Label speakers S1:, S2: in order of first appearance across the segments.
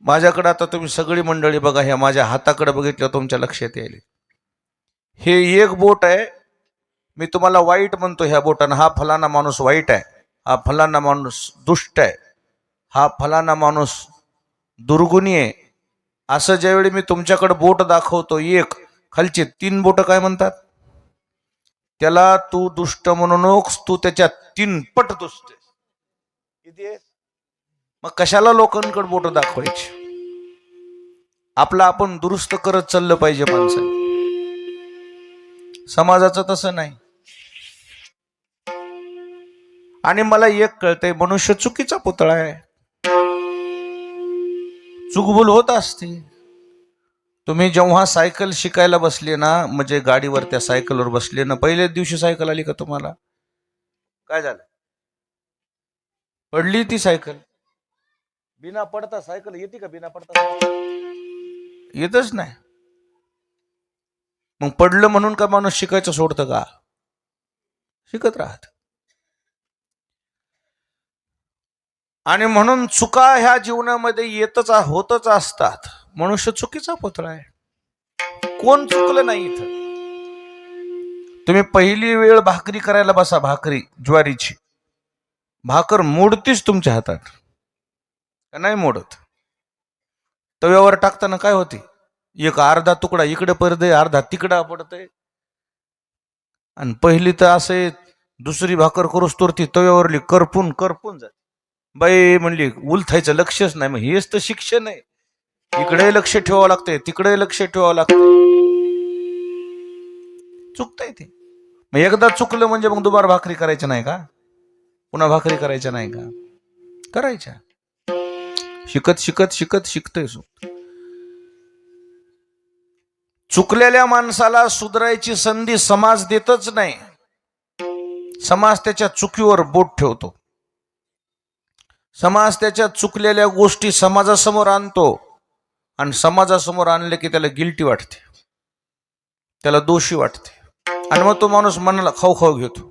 S1: माझ्याकडे आता तुम्ही सगळी मंडळी बघा, ह्या माझ्या हाताकडे बघितलं तुमच्या लक्षात येईल, हे एक बोट आहे. मी तुम्हाला वाईट म्हणतो ह्या बोटानं, हा फलाना माणूस वाईट आहे, हा फलाना माणूस दुष्ट आहे, हा फलाना माणूस दुर्गुणी आहे, असं ज्यावेळी मी तुमच्याकडे बोट दाखवतो, एक खालचे 3 बोट काय म्हणतात, त्याला तू दुष्ट म्हणू नकोस, तू त्याच्या 3 पट दुष्ट आहेस. किती आहे? मग कशाला लोकांकडे बोट दाखवायची? आपलं आपण दुरुस्त करत चाललं पाहिजे माणसाने. समाजाचं तसं नाही. आणि मला एक कळतंय, मनुष्य चुकीचा पुतळा आहे, चुकभूल होत असते. तुम्ही जेव्हा सायकल शिकायला बसले ना, म्हणजे गाडीवर त्या सायकलवर बसले ना, पहिल्याच दिवशी सायकल आली का तुम्हाला? काय झालं? पडली ती सायकल. बिना पडता सायकल येते का? बिना पडता येतच नाही. मग पडलं म्हणून का माणूस शिकायचं सोडतं का? शिकत राहत. आणि म्हणून चुका ह्या जीवनामध्ये येतच होतच असतात. मनुष्य चुकीचा पुतळा आहे, कोण चुकलं नाही इथं. तुम्ही पहिली वेळ भाकरी करायला बसा, भाकरी ज्वारीची भाकर मोडतीच तुमच्या हातात का नाही मोडत? तव्यावर टाकताना काय होते, एक अर्धा तुकडा इकडे पडतंय, अर्धा तिकडा पडतंय. आणि पहिली तर असे दुसरी भाकर करूस तर ती तव्यावरली करपून करपून जाते. बाई म्हणली उलथायचं लक्षच नाही. मग हेच तर शिक्षण आहे. इकडे लक्ष ठेवावं लागतंय, तिकडे लक्ष ठेवावं लागतंय. चुकतंय ते. मग एकदा चुकलं म्हणजे मग दुबार भाकरी करायचं नाही का? पुन्हा भाकरी करायच्या नाही का? करायच्या. शिकत शिकत शिकत शिकतोय. चुकलेल्या माणसाला सुधारायची संधी समाज देतच नाही. समाज त्याच्या चुकीवर बोट ठेवतो. समाज त्याच्या चुकलेल्या गोष्टी समाजासमोर आणतो, आणि समाजासमोर आणले की त्याला गिल्टी वाटते, त्याला दोषी वाटते, आणि मग तो माणूस मनाला खाऊ खाऊ घेतो.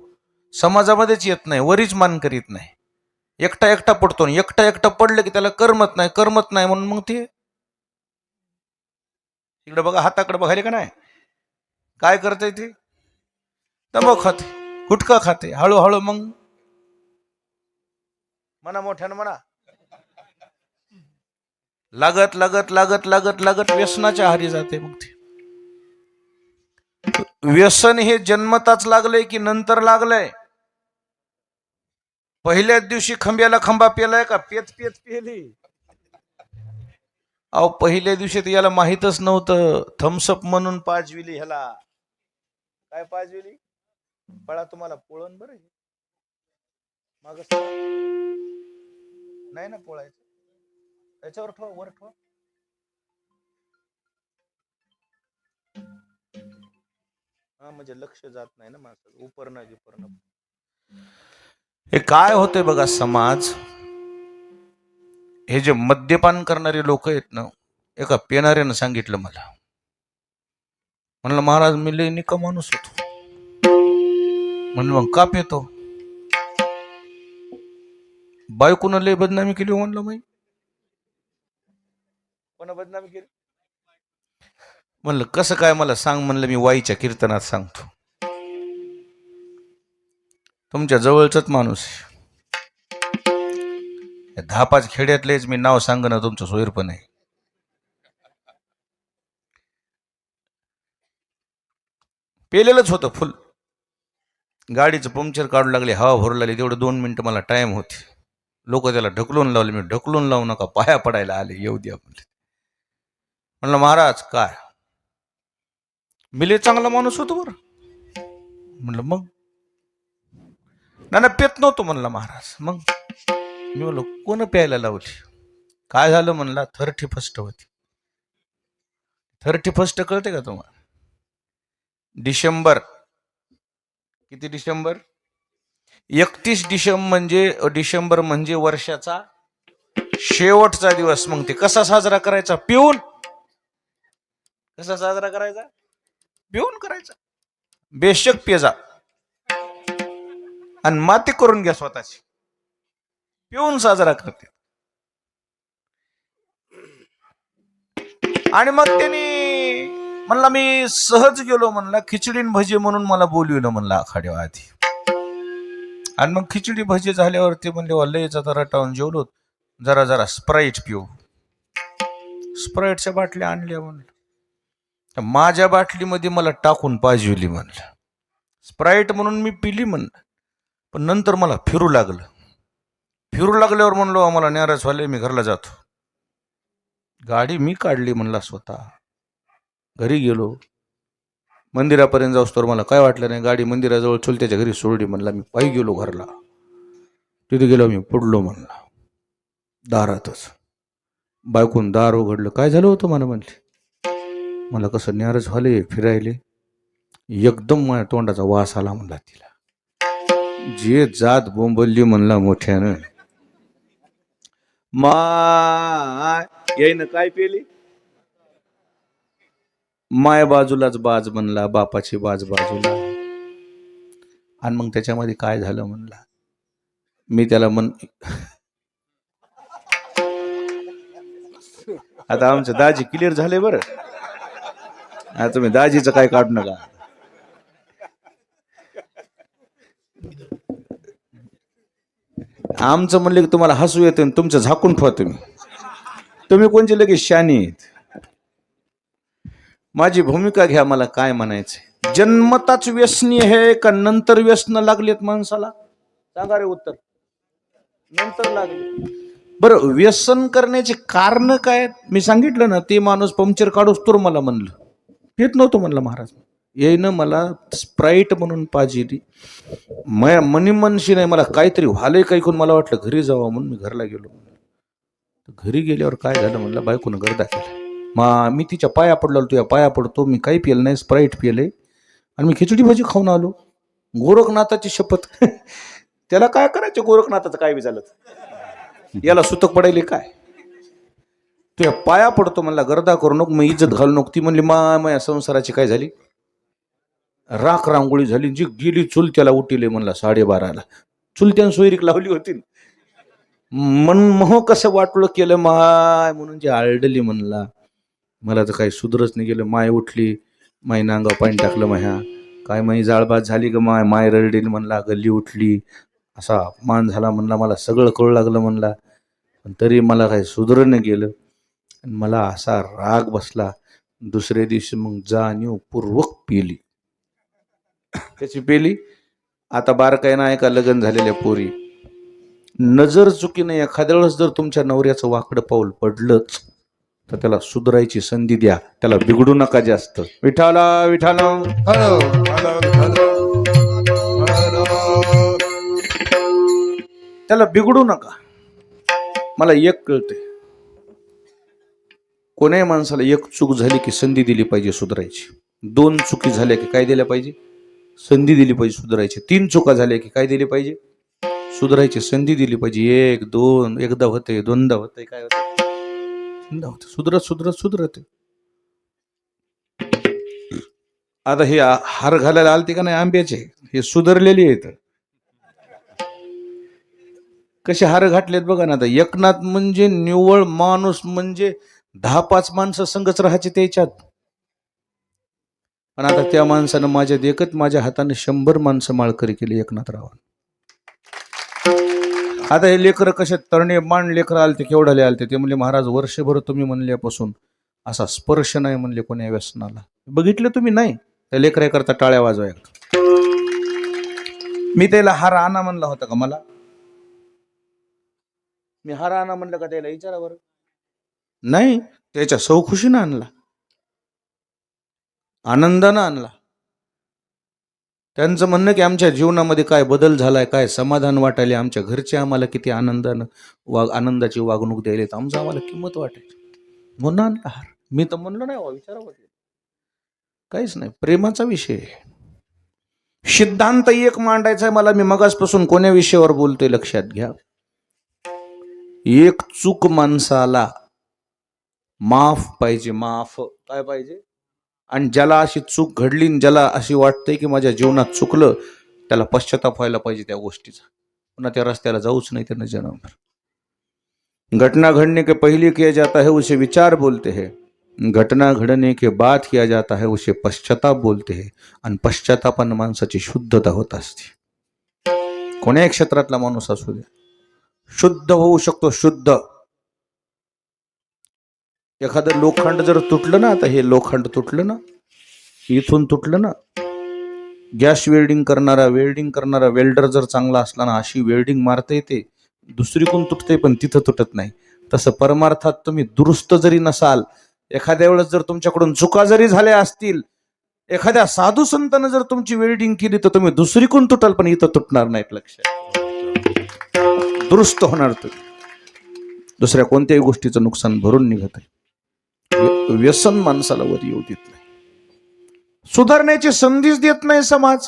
S1: समाजामध्येच येत नाही, वरीच मान करीत नाही, एकटा एकटा पडतो. एकटा एकटा पडलं की त्याला करमत नाही, करमत नाही म्हणून मग ते इकडे बघा, हाताकडे बघायला का नाही, काय करते ते? तंबाखू खाते, गुटखा खाते, हळूहळू मग म्हणा मोठ्यानं म्हणा, लागत लागत लागत लागत लागत व्यसनाच्या आहारी जाते. मग ते व्यसन हे जन्मताच लागलंय की नंतर लागलंय? पहिल्याच दिवशी खंब्याला खंबा पेलाय का पेत पेत पेली? अहो पहिल्या दिवशी तर याला माहीतच नव्हतं थम्सअप म्हणून पाजविली. ह्याला काय पाजविली? पळा तुम्हाला पोळण बरं, माग नाही ना पोळायचं, त्याच्यावर ठेवा, वर ठेवा. हा म्हणजे लक्ष जात नाही ना माणसाचं, उपरणं गिपरणं. हे काय होते बघा समाज, हे जे मद्यपान करणारे लोक आहेत ना, एका पेणाऱ्यानं सांगितलं मला, म्हणलं महाराज मी लय निका माणूस होतो. म्हणलं मग का पेतो? बायकोनं लय बदनामी केली. म्हणलं माही कोणा बदनामी केली? म्हणलं कसं काय मला सांग. म्हणलं मी वाईच्या कीर्तनात सांगतो. तुमच्या जवळचाच माणूस, 10-5 खेड्यातलेच मी नाव सांगणं तुमचं सोयीर पण आहे. पेलेलंच होतं फुल. गाडीचं पंक्चर काढू लागले, हवा भरू लागली. तेवढं 2 मिनिटं मला टाइम होते. लोक त्याला ढकलून लावले. मी ढकलून लावू नका, पाया पडायला आले, येऊ द्या म्हणले. म्हणलं महाराज काय, मिले चांगला माणूस होतो बरं. म्हणलं मग ना पेत नव्हतो. म्हणलं महाराज मग. मी म्हणलो कोण प्यायला लावली? काय झालं म्हणला, 31 होती. 31 कळते का तुम्हाला? डिसेंबर. किती डिसेंबर? 31 डिसेंबर म्हणजे वर्षाचा शेवटचा दिवस. मग ते कसा साजरा करायचा? पिऊन. कसा साजरा करायचा? पिऊन करायचा. बेशक पेजा आणि माती करून घ्या स्वतःची, पिऊन साजरा करते. आणि मग त्यांनी म्हणला मी सहज गेलो म्हणला, खिचडी न भजी म्हणून मला बोलविलं म्हणला आखाड्या आधी. आणि मग खिचडी भजी झाल्यावरती म्हणले लयच आता रटावून जेवलो, जरा जरा स्प्राईट पिऊ. स्प्राईटच्या बाटल्या आणल्या म्हणलं, माझ्या बाटलीमध्ये मला टाकून पाजविली म्हणलं. स्प्राईट म्हणून मी पिली म्हणलं, पण नंतर मला फिरू लागलं. फिरू लागल्यावर म्हणलो आम्हाला नाराज व्हायला, मी घरला जातो. गाडी मी काढली म्हणला स्वतः. घरी गेलो, मंदिरापर्यंत जाऊस तर मला काय वाटलं नाही. गाडी मंदिराजवळ चुलत्याच्या घरी सोडली म्हणला. मी पायी गेलो घरला. तिथे गेलो मी, पडलो म्हणला दारातच. बायकून दार उघडलं. काय झालं होतं मला म्हणले. मला कसं नाराज व्हाले, फिरायले. एकदम माझ्या तोंडाचा वास आला म्हणला तिला. जे जात बोंबलली म्हणला मोठ्यानं. माय यायनं काय पेली, माय बाजूलाच बाज म्हणला, बापाची बाज बाजूला. आणि मग त्याच्यामध्ये काय झालं म्हणला, मी त्याला आता आमचं दाजी क्लिअर झाले बरं. आता तुम्ही दाजीचं काय काढू नका. आमचं म्हणले की तुम्हाला हसू येतं, तुमचं झाकून ठेवा. तुम्ही कोणचे लगेच शानी आहेत. माझी भूमिका घ्या. मला काय म्हणायचंय, जन्मताच व्यसनी आहे का नंतर व्यसन लागलेत माणसाला? सांगा रे उत्तर. नंतर लागले. बरं, व्यसन करण्याचे कारण काय? मी सांगितलं ना, ते माणूस पंक्चर काढूस तर मला म्हणलं येत नव्हतं म्हणलं महाराज. येईनं मला स्प्राईट म्हणून पाजिली. मनी मनशी नाही, मला काहीतरी व्हालंय काही कोण. मला वाटलं घरी जावं म्हणून मी घरला गेलो. घरी गेल्यावर काय झालं म्हणलं, बायकोनं गर्दा केला. मी तिच्या पाया पडलो, तुझ्या पाया पडतो, मी काही पिलं नाही, स्प्राईट पिलंय आणि मी खिचडी भाजी खाऊन आलो. गोरखनाथाची शपथ. त्याला काय करायचं, गोरखनाथाचं काय बी झालं, याला सुतक पडायले काय. तुझ्या पाया पडतो म्हणला, गर्दा करू नको, मी इज्जत घालू नको. ती म्हणली माया संसाराची काय झाली, राख रांगोळी झाली. जी गेली चुलत्याला उठिले म्हणला 12:30ला. चुलत्यानं सोयरीक लावली होती. मनमोह कसं वाटलं केलं माय म्हणून जे आळडली म्हणला. मला तर काही सुधरच नाही गेलं. माय उठली, माई नांगाव पाणी टाकलं माह्या. काय माई जाळबाज झाली ग माय रडली म्हणला. गल्ली उठली, असा अपमान झाला म्हणला. मला सगळं कळू लागलं म्हणला, पण तरी मला काही सुधरणं गेलं. आणि मला असा राग बसला. दुसऱ्या दिवशी मग जाणीवपूर्वक पेली. त्याची पेली. आता बारकाय नाही का लग्न झालेल्या पोरी, नजर चुकीने एखाद्या वेळेस जर तुमच्या नवऱ्याचं वाकडं पाऊल पडलंच तर त्याला सुधारायची संधी द्या. त्याला बिघडू नका जास्त. विठाला विठाला त्याला बिघडू नका. मला एक कळते, कोणाही माणसाला एक चूक झाली की संधी दिली पाहिजे सुधारायची. 2 चुकी झाल्या की काय दिल्या पाहिजे, संधी दिली पाहिजे सुधारायची. 3 चुका झाल्या की काय दिली पाहिजे, सुधारायची संधी दिली पाहिजे. 1 2 एकदा होते, दोनदा होते, काय होते, सुधरत. आता हे हार घालायला आलते का नाही आंब्याचे, हे सुधारलेले आहेत. कसे हार घातलेत बघा ना. आता एकनाथ म्हणजे निव्वळ माणूस, म्हणजे 10-5 माणसं संगच राहायचे त्याच्यात. पण आता त्या माणसानं माझ्या देखत माझ्या हाताने 100 माणसं माळकरी केली एकनाथरावांनी. आता हे लेकर कसे तरणे मान लेकर आलते, केवढाले आलते. ते म्हणले महाराज वर्षभर तुम्ही म्हणल्यापासून असा स्पर्श नाही म्हणले कोण्या व्यसनाला. बघितलं तुम्ही नाही, त्या लेकरा करता टाळ्या वाजवाय. मी त्याला हार आणा म्हणला होता का? मला मी हार आणा म्हणलं का त्याला? विचारावर नाही, त्याच्या सौखुशीनं आणला, आनंदानं आणला. त्यांचं म्हणणं की आमच्या जीवनामध्ये काय बदल झालाय, काय समाधान वाटायले, आमच्या घरचे आम्हाला किती आनंदानं आनंदाची वागणूक द्यायला, आमचं आम्हाला किंमत वाटायची म्हणून आणला हार. मी तर म्हणलो नाही विचारावं, काहीच नाही. प्रेमाचा विषय. सिद्धांत एक मांडायचा आहे मला. मी मगासपासून कोण्या विषयावर बोलतोय लक्षात घ्या. एक चूक माणसाला माफ पाहिजे, माफ काय पाहिजे. आणि ज्याला अशी चूक घडली, ज्याला अशी वाटते की माझ्या जीवनात चुकलं, त्याला पश्चाताप व्हायला पाहिजे त्या गोष्टीचा. पुन्हा त्या रस्त्याला जाऊच नाही त्यानं जन्मभर. घटना घडने के पहले किया जाता है उसे विचार बोलते हैं. घटना घडने के बाद किया जाता है उसे पश्चाताप बोलते हैं. आणि पश्चातापानं माणसाची शुद्धता होत असते. कोण्या क्षेत्रातला माणूस असू दे शुद्ध होऊ शकतो. शुद्ध. एखादं लोखंड जर तुटलं ना, आता हे लोखंड तुटलं ना, इथून तुटलं ना, गॅस वेल्डिंग करणारा वेल्डर जर चांगला असला ना, अशी वेल्डिंग मारता येते. दुसरीकडून तुटते पण तिथं तुटत नाही. तसं परमार्थात तुम्ही दुरुस्त जरी नसाल, एखाद्या वेळेस जर तुमच्याकडून चुका जरी झाल्या असतील, एखाद्या साधू संतानं जर तुमची वेल्डिंग केली तर तुम्ही दुसरीकडून तुटाल पण इथं तुटणार नाहीत. लक्षात. दुरुस्त होणार तुम्ही. दुसऱ्या कोणत्याही गोष्टीचं नुकसान भरून निघत आहे. व्यसन माणसाला वर येऊ देत नाही. सुधारण्याची संधीच देत नाही समाज.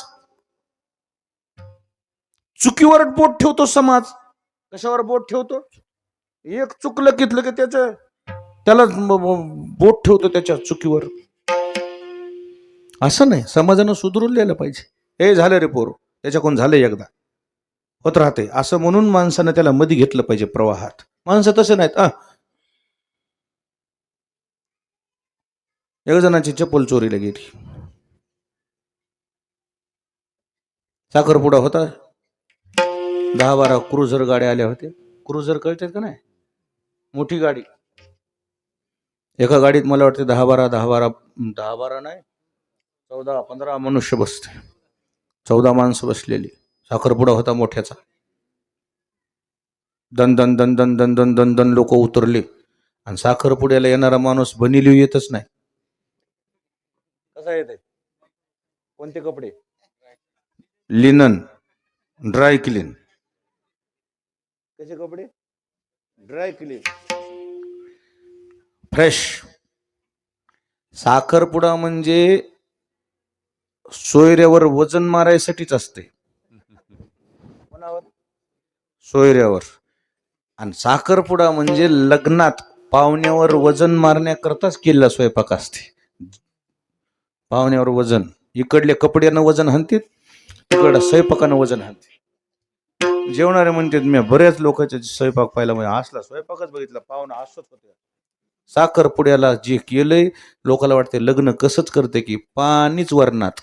S1: चुकीवर बोट ठेवतो समाज. कशावर बोट ठेवतो? एक चुकलं कितलं की त्याला बोट ठेवतो त्याच्या चुकीवर. असं नाही. समाजानं सुधरून द्यायला पाहिजे. हे झालं रे पोर, त्याच्याकडून झालं एकदा, होत राहते असं म्हणून माणसानं त्याला मध्ये घेतलं पाहिजे प्रवाहात. माणसं तसं नाहीत. एक जणांची चप्पल चोरीला गेली. साखरपुडा होता. 10-12 क्रुझर गाड्या आल्या होत्या. क्रुझर कळतात का नाही? मोठी गाडी. एका गाडीत मला वाटते 10-12 नाही 14-15 मनुष्य बसते. 14 माणसं बसलेली. साखरपुडा होता मोठ्याचा. दन दन दन दन दन दन दन दन लोक उतरले. आणि साखरपुड्याला येणारा माणूस बनिली येतच नाही. कसा येते? कोणते कपडे? Linen, dry clean. कसे कपडे? Dry clean, fresh. साखरपुडा म्हणजे सोयऱ्यावर वजन मारायसाठीच असते. कोणावर? सोयऱ्यावर. आणि साखरपुडा म्हणजे लग्नात पाहुण्यावर वजन मारण्याकरताच केलेला स्वयंपाक असते. पाहुण्यावर वजन. इकडले कपड्यानं वजन हाणतील, तिकडं स्वयंपाकानं वजन हाणतील. जेवणारे म्हणतात मी बऱ्याच लोकांचे स्वयंपाक पाहिला, म्हणजे असला स्वयंपाकच बघितला, पाहुणा असत होते. साखरपुड्याला जे केलंय लोकांना वाटते लग्न कसंच करते की पाणीच वरणात.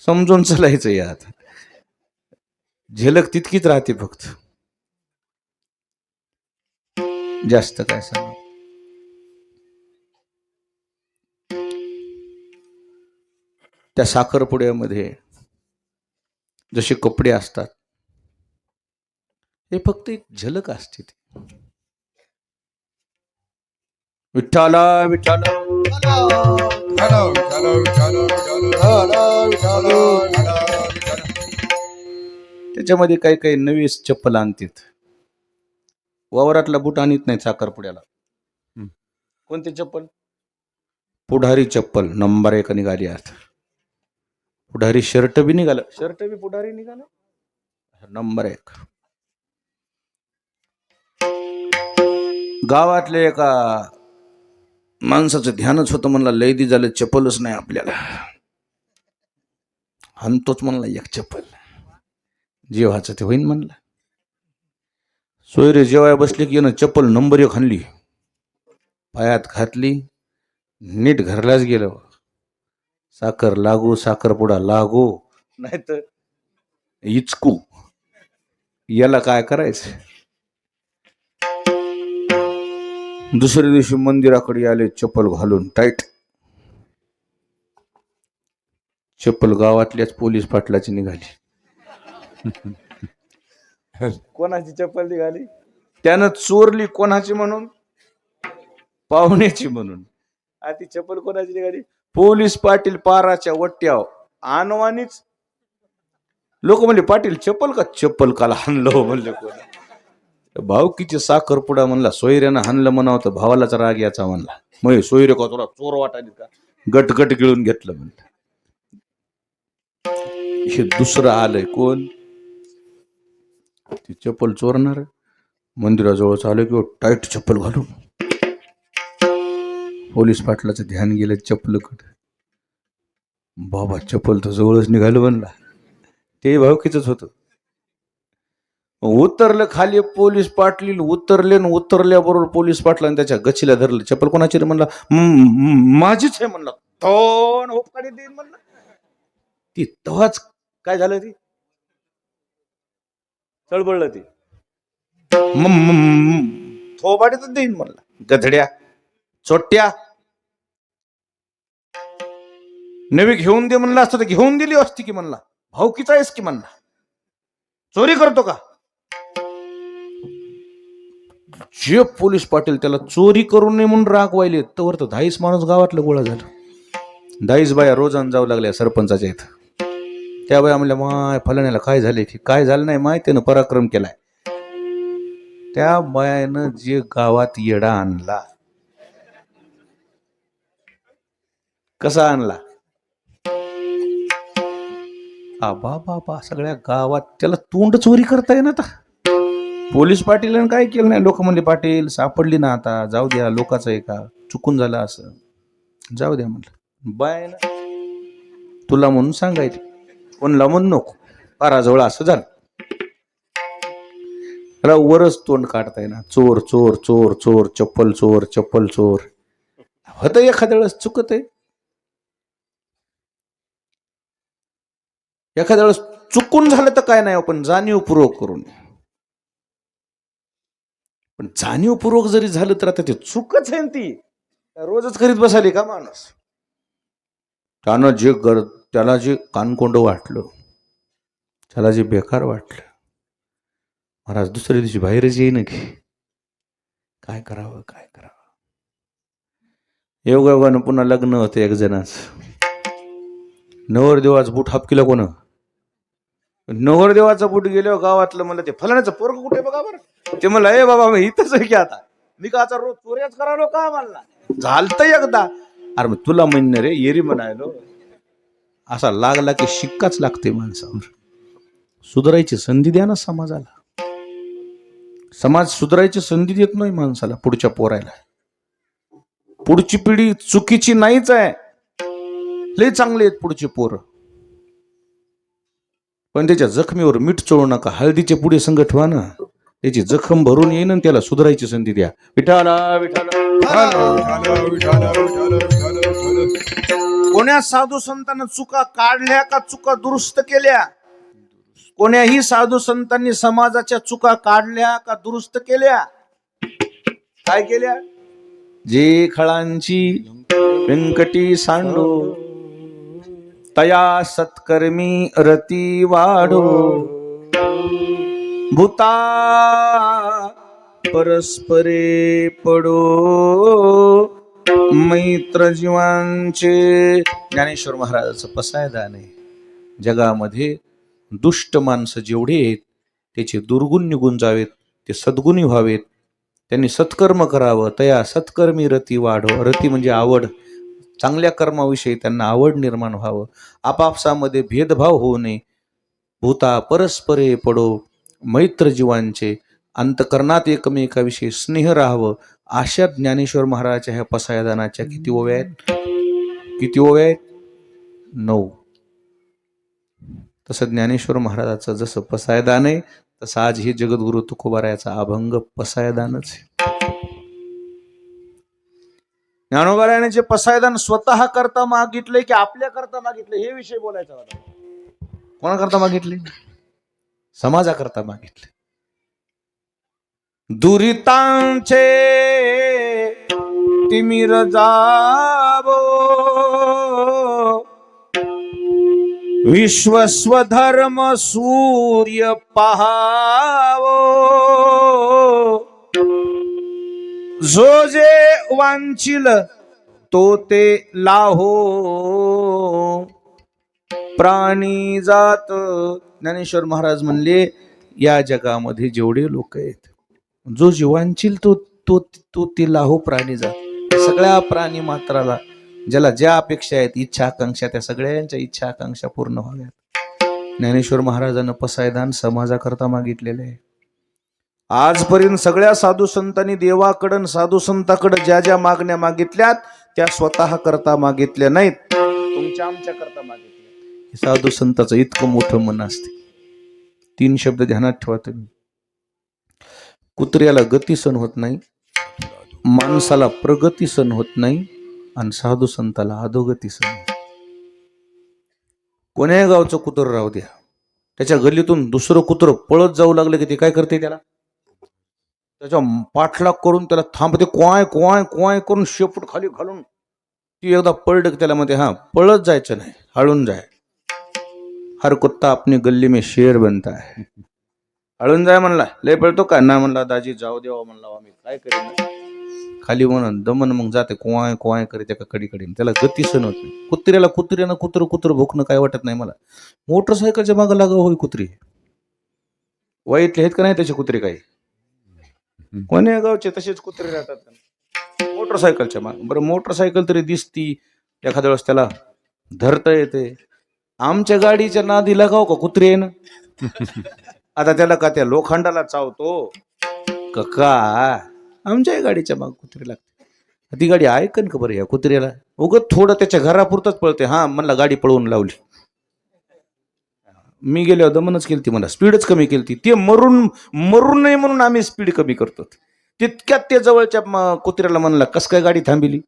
S1: समजून चालायचं यात. झलक तितकीच राहते फक्त, जास्त काय सांग. त्या साखरपुड्यामध्ये जसे कपडे असतात हे फक्त एक झलक असते. विठ्ठला विठ्ठला त्याच्यामध्ये काही काही नवी चप्पल आणतात. वावरातला बूट आणत नाही साखरपुड्याला. कोणती चप्पल? पुढारी चप्पल नंबर 1 निघाली. आता पुढारी शर्ट बी निघालं. शर्ट बी पुढारी निघालं नंबर 1. गावातले एका माणसाचं ध्यानच होतं. म्हणला लय दी झालं चप्पलच नाही आपल्याला. हाणतोच म्हणला एक चप्पल. जेवायचं ते होईन म्हणला. सोयरे जेवाय बसले की चप्पल नंबर 1 हाणली, पायात घातली, नीट घरलाच गेलो. साखर लागू, साखरपुडा लागू, नाही तर इचकू. याला काय करायचं? दुसऱ्या दिवशी मंदिराकडे आले चप्पल घालून टाईट. चप्पल गावातल्याच पोलीस पाटलाची निघाली. कोणाची चप्पल निघाली? त्यानं चोरली. कोणाची म्हणून? पाहुण्याची म्हणून. ती चप्पल कोणाची निघाली? पोलीस पाटील पाराच्या वट्ट्याव आणवानीच. लोक म्हणले पाटील चप्पल का? चप्पल काल हाणलं म्हणले. कोण? भावकीचे साखरपुडा म्हणला. सोयऱ्यानं हाणलं म्हणावं तर भावालाच राग याचा म्हणला. मग सोयरे का तुला चोर वाटायला का? गट गट गिळून घेतलं म्हणलं. हे दुसरं आलंय. कोण? ती चप्पल चोरणार. मंदिराजवळ आलं किंवा टाईट चप्पल घालून. पोलीस पाटलाचं ध्यान गेलं चप्पलकडे. बाबा चप्पल तर जवळच निघालं म्हणला. ते भावकीच होतं. उतरलं खाली पोलीस पाटील, उतरले न उतरल्याबरोबर पोलीस पाटलाने त्याच्या गच्चीला धरलं. चप्पल कोणाची रे म्हणला. माझीच आहे म्हणला. तो होपकाडी देईन म्हणला. ती तेव्हाच काय झालं, ती चळबळलं, ती थोबाडीच देईन म्हणला. गधड्या चोट्या, नवी घेऊन दे म्हणला असतं तर घेऊन दिली असती की म्हणला. भाऊकीचा आहेस की म्हणला. चोरी करतो का. जे पोलीस पाटील त्याला चोरी करू नये म्हणून रागवायले, तर 10 माणूस गावातलं गोळा झालं. 10 बाया रोजान जाऊ लागल्या सरपंचाच्या इथं. त्या बाया म्हणल्या, माय फलाण्याला काय झाले की. काय झालं नाही माहिती, त्यानं पराक्रम केलाय. त्या बायानं जे गावात येडा आणला, कसा आणला. आबा बाबा सगळ्या गावात त्याला तोंड चोरी करता येईना. आता पोलीस पाटील काय केलं नाही. लोक म्हणले, पाटील सापडली ना, आता जाऊ द्या, लोकांचं आहे का, चुकून झालं असं, जाऊ द्या म्हणलं. बाय ना तुला म्हणून सांगायचे, कोणला म्हणून नको, पाराजवळ असं झालं. वरच तोंड काढता येईना. चोर चोर चोर चोर, चप्पल चोर चप्पल चोर. होतं एखाद्या वेळेस चुकत आहे, एखाद्या वेळेस चुकून झालं तर काय नाही, पण जाणीवपूर्वक करून. पण जाणीवपूर्वक जरी झालं तर आता ते चुकच आहे ती. रोजच करीत बसाली का माणूस. त्याला जे कानकोंड वाटलं, त्याला जे बेकार वाटलं, महाराज दुसऱ्या दिवशी बाहेरच येईन की काय करावं काय करावं. योगायोगानं पुन्हा लग्न होतं एक जणाच. नवरदेवाच बूट हापकीला कोण. नवरदेवाचा बूट गेल्यावर गावातलं म्हणलं, ते फलाण्याचं पोरग कुठे बघा बरं. ते म्हणलं, ए बाबा मी इथंच आहे की, आता मी का आता रोज चोऱ्याच करायलो का म्हणला. झालत एकदा. अरे मग तुला म्हणणं रे येरी म्हणायलो. असा लागला की शिक्काच लागते माणसावर. सुधारायची संधी द्या ना समाजाला. समाज सुधारायची संधी देत नाही माणसाला, पुढच्या पोरायला. पुढची पिढी चुकीची नाहीच आहे, लय चांगले आहेत पुढचे पोर. पण त्याच्या जखमीवर मीठ चोळू नका. हळदीचे पुढे संग ठेवा ना, त्याची जखम भरून येईन आणि त्याला सुधारायची संधी द्या. विठाला विठाला. कोण्या साधू संतांना चुका काढल्या का चुका दुरुस्त केल्या. कोण्याही साधू संतांनी समाजाच्या चुका काढल्या का दुरुस्त केल्या. काय केल्या. जे खळांची व्यंकटी सांडो, तया सत्कर्मी रती वाढो. भूता परस्परे पडो, मैत्र जीवांचे. ज्ञानेश्वर महाराजाचं पसायदान आहे. जगामध्ये दुष्ट माणसं जेवढे आहेत त्याचे दुर्गुण निघून जावेत, ते सद्गुणी व्हावेत. त्यांनी सत्कर्म करावं, तया सत्कर्मी रती वाढो. रती म्हणजे आवड, चांगल्या कर्माविषयी त्यांना आवड निर्माण व्हावं. आपापसामध्ये भेदभाव होऊ नये. भूता परस्परे पडो, मैत्र जीवांचे. अंतकरणात एकमेकाविषयी स्नेह राहावं. अशा ज्ञानेश्वर महाराजाच्या ह्या पसायदानाच्या किती ओव्या आहेत. किती ओव्या आहेत. 9. तसं ज्ञानेश्वर महाराजाचं जसं पसायदान आहे, तसं आज हे जगद्गुरु तुकोबारायाचा अभंग पसायदानच आहे. ज्ञानोबारायाने जे पसायदान स्वतः करता मागितले की आपल्या करता मागितले, हे विषय बोलायचा होता. कोणाकरता मागितले. समाजाकरता मागितले. दुरितांचे तिमिर जावो, विश्वस्वधर्म सूर्य पहावो. जो जे वांचिल तो ते लाहो, प्राणी जात. ज्ञानेश्वर महाराज म्हणले, या जगामध्ये जेवढे लोक आहेत, जो जीवांचील तो तो तो ते लाहो प्राणी जात. सगळ्या प्राणी मात्राला ज्याला ज्या अपेक्षा आहेत, इच्छा आकांक्षा, त्या सगळ्यांच्या इच्छा आकांक्षा पूर्ण व्हाव्यात. ज्ञानेश्वर महाराजांना पसायदान समाजाकरता मागितलेले आहे. आजपर्यंत सगळ्या साधू संतांनी देवाकडं साधू संताकडं ज्या ज्या मागण्या मागितल्यात त्या स्वतः करता मागितल्या नाहीत, तुमच्या आमच्या करता मागितल्या. साधू संताचं इतकं मोठं मन असते. 3 शब्द ध्यानात ठेवा तुम्ही. कुत्र्याला गती सण होत नाही, माणसाला प्रगती सण होत नाही, आणि साधू संताला अधोगती सण होत. कोण्याही गावचं कुत्र राहू द्या, त्याच्या गल्लीतून दुसरं कुत्र पळत जाऊ लागलं की ते काय करते, त्याच्या पाठलाग करून त्याला थांबते, क्वाय क्वाय क्वाय करून शेपूट खाली घालून ती एकदा पळड त्याला म्हणते, हा पळत जायचं नाही, हळून जाय. हर कुत्ता अपनी गल्ली में शेर बनता है. हळून जाय म्हणला, लय पळतो का ना म्हणला, दाजी जाऊ देवा म्हणला, आम्ही काय करेन. खाली म्हणून दमन मग जाते क्वाय क्वाय करते एका कडीकडे, त्याला गती सण होत नाही. कुत्र्यानं कुत्र भुकणं काय वाटत नाही मला. मोटरसायकलच्या मागं लागा होई कुत्री, वाईट आहेत का नाही त्याचे कुत्रे काही, कोण्या गावचे तसेच कुत्रे राहतात मोटरसायकलच्या माग. बरं मोटरसायकल तरी दिसती, एखाद्या वेळेस त्याला धरता येते. आमच्या गाडीच्या नादी लगाव का कुत्रे ना. आता त्याला का त्या लोखंडाला चावतो का आमच्या गाडीच्या माग कुत्रे लागते. ती गाडी ऐकन का बरं या कुत्र्याला, उगत थोडं त्याच्या घरापुरतच पळते. हा म्हणला गाडी पळवून लावली, मी गेल्यावर दमनच केली, मला स्पीडच कमी केली. ते मरून नये म्हणून आम्ही स्पीड कमी करतो. तितक्यात ते जवळच्या कुत्र्याला म्हणला, कस काय गाडी थांबिली,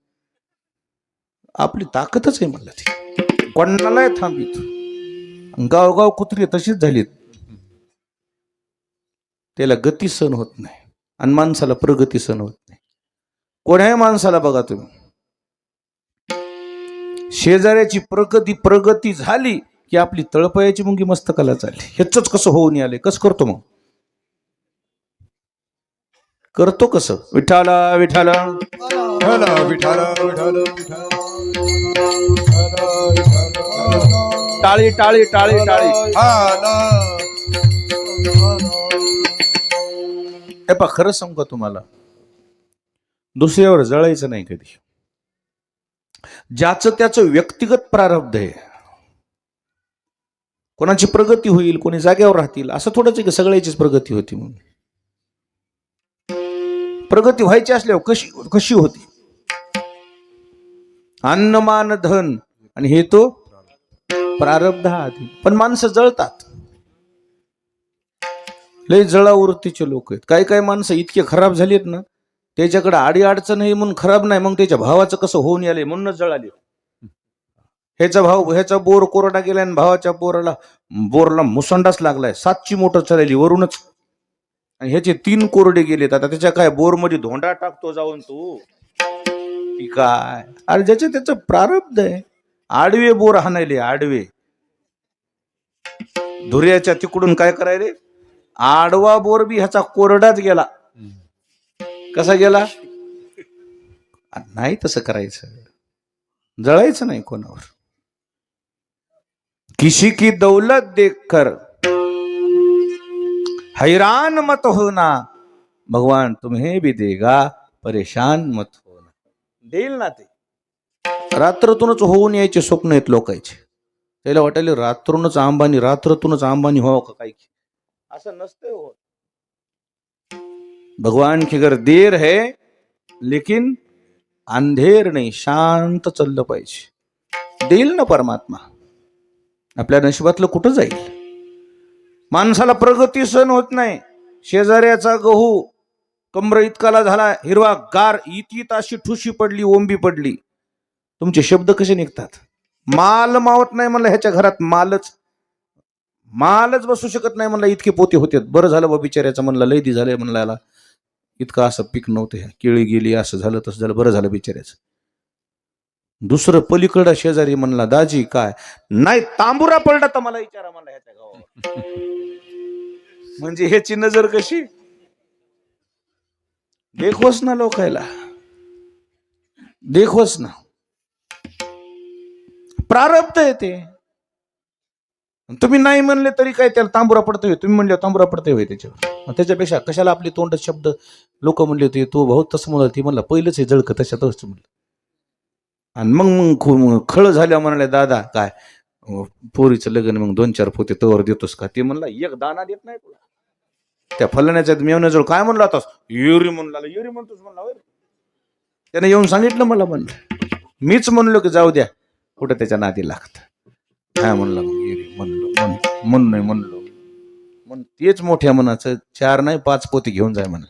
S1: आपली ताकदच आहे म्हणला, ती कोणाला थांबित. गावगाव कुत्री तशीच झालीत, त्याला गती सहन होत नाही आणि माणसाला प्रगती सहन होत नाही. कोण्याही माणसाला बघा तुम्ही, शेजाऱ्याची प्रगती झाली की आपली तळपायाची मुंगी मस्तकाला चालली. ह्याच कसं होऊन आले, कसं करतो मग, करतो कसं, विठाला विठाला टाळी टाळी टाळी टाळी. हे पा, खरं सांगू का तुम्हाला, दुसऱ्यावर जळायचं नाही कधी. ज्याचं त्याचं व्यक्तिगत प्रारब्ध आहे. कोणाची प्रगती होईल, कोणी जाग्यावर राहतील, असं थोडंच आहे की सगळ्याचीच प्रगती होती म्हणून. प्रगती व्हायची असल्यावर कशी होती, अन्नमान धन, आणि हे तो प्रारब्ध आधी. पण माणसं जळतात, लय जळावृत्तीचे लोक आहेत. काही काही माणसं इतके खराब झालेत ना, त्याच्याकडे आडी अडचण आहे म्हणून खराब नाही, मग त्याच्या भावाचं कसं होऊन आले म्हणूनच जळाले. ह्याचा बोर कोरडा गेलाय आणि भावाच्या बोरला मुसंडाच लागलाय, 7ची मोटर चालली वरूनच, आणि ह्याचे 3 कोरडे गेलेत. आता त्याच्या काय बोर मध्ये धोंडा टाकतो जाऊन तू, काय अरे ज्याचे त्याचं प्रारब्ध आहे. आडवे बोर हाणायले, आडवे धुऱ्याच्या तिकडून काय करायले, आडवा बोर बी ह्याचा कोरडाच गेला. कसा गेला, नाही तसं करायचं, जळायचं नाही कोणावर. किसी की दौलत देखकर हैरान मत होना, भगवान तुम्हें भी देगा, परेशान मत होना. देईल ना ते. रात्रातूनच होऊन यायचे स्वप्न आहेत लोकांचे. त्याला वाटायला रात्रूनच अंबानी हो का, काही असं नसतंय हो. भगवान की अगर देर है लेकिन अंधेर नाही, शांत चाललं पाहिजे. देईल ना परमात्मा, आपल्या नशिबातलं कुठं जाईल. माणसाला प्रगती सहन होत नाही. शेजाऱ्याचा गहू कमर इतकाला झाला हिरवा गार, इतकी अशी ठुशी पडली, ओंबी पडली, तुमचे शब्द कसे निघतात. माल मावत नाही म्हणलं, ह्याच्या घरात मालच बसू शकत नाही म्हणलं, इतके पोते होते. बरं झालं बा बिचाऱ्याचं म्हणलं, लैदी झालंय म्हणलं, याला इतकं असं पीक नव्हतं, केळी गेली, असं झालं तसं झालं, बरं झालं बिचाऱ्याचं. दुसरं पलीकडा शेजारी म्हणला, दाजी काय नाही तांबुरा पडला तर मला विचारा म्हणला ह्याच्या गावावर. म्हणजे ह्याची नजर कशी, देखोस ना लोकायला, देखोस ना. प्रारब्ध आहे ते. तुम्ही नाही म्हणले तरी काय, त्याला तांबुरा पडतोय, तुम्ही म्हणले तांबुरा पडतोय होय त्याच्यावर. त्याच्यापेक्षा कशाला आपली तोंड शब्द, लोक म्हणले होते तो भाऊ तसं म्हणलं, ती म्हणला पहिलंच हे जळक तशातच म्हणलं. आणि मग खळ झाल्या म्हणाले, दादा काय पोरीचं लग्न मग 2-4 पोते तवर देतोस का. ते म्हणला, एक दाना देत नाही तुला. त्या फलण्याच्या मेवण्याजवळ काय म्हणला होतास, युरी म्हणला, युरी म्हणतोस म्हणला. त्याने येऊन सांगितलं मला, म्हणलं मीच म्हणलो की जाऊ द्या, कुठं त्याच्या नादी लागत. काय म्हणलं मग युरी म्हणलो, म्हणून तेच मोठ्या मनाचं 4 नाही 5 पोते घेऊन जाय म्हणलं.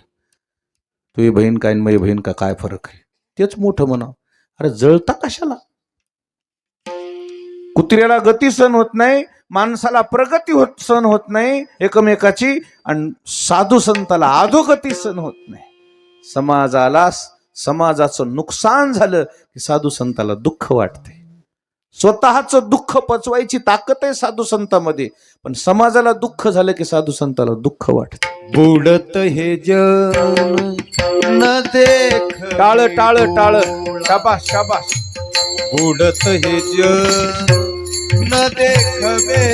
S1: तुझी बहीण काय माझी बहीण का काय फरक आहे, तेच मोठं म्हणा. अरे जळता कशाला? कुत्र्याला गती सहन होत नाही, माणसाला प्रगती सहन होत नाही एकमेकाची, आणि साधू संताला अधोगती सहन होत नाही. समाजाचं नुकसान झालं की साधू संताला दुःख वाटते. स्वतःचं दुःख पचवायची ताकद आहे साधू संतांमध्ये, पण समाजाला दुःख झालं की साधू संताला दुःख वाटते.
S2: बुडत हे जन न देख,
S1: टाळ टाळ टाळ, शाबास शाबास.
S2: बुडत हे जन न देखवे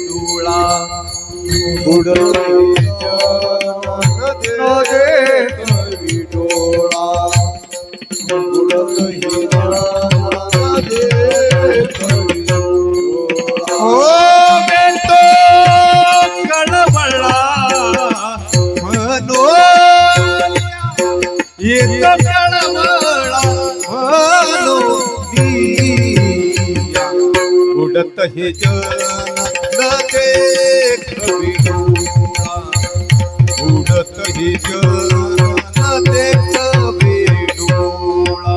S2: डोळा, बुडत हे जन न देखवे डोळा, बुडत हे जन न देखवे डोळा. हो बेतो कळवळा म्हणून येत कळवळा म्हणून बुडत हे जन न देखवे डोळा, बुडत हे जन न देखवे डोळा.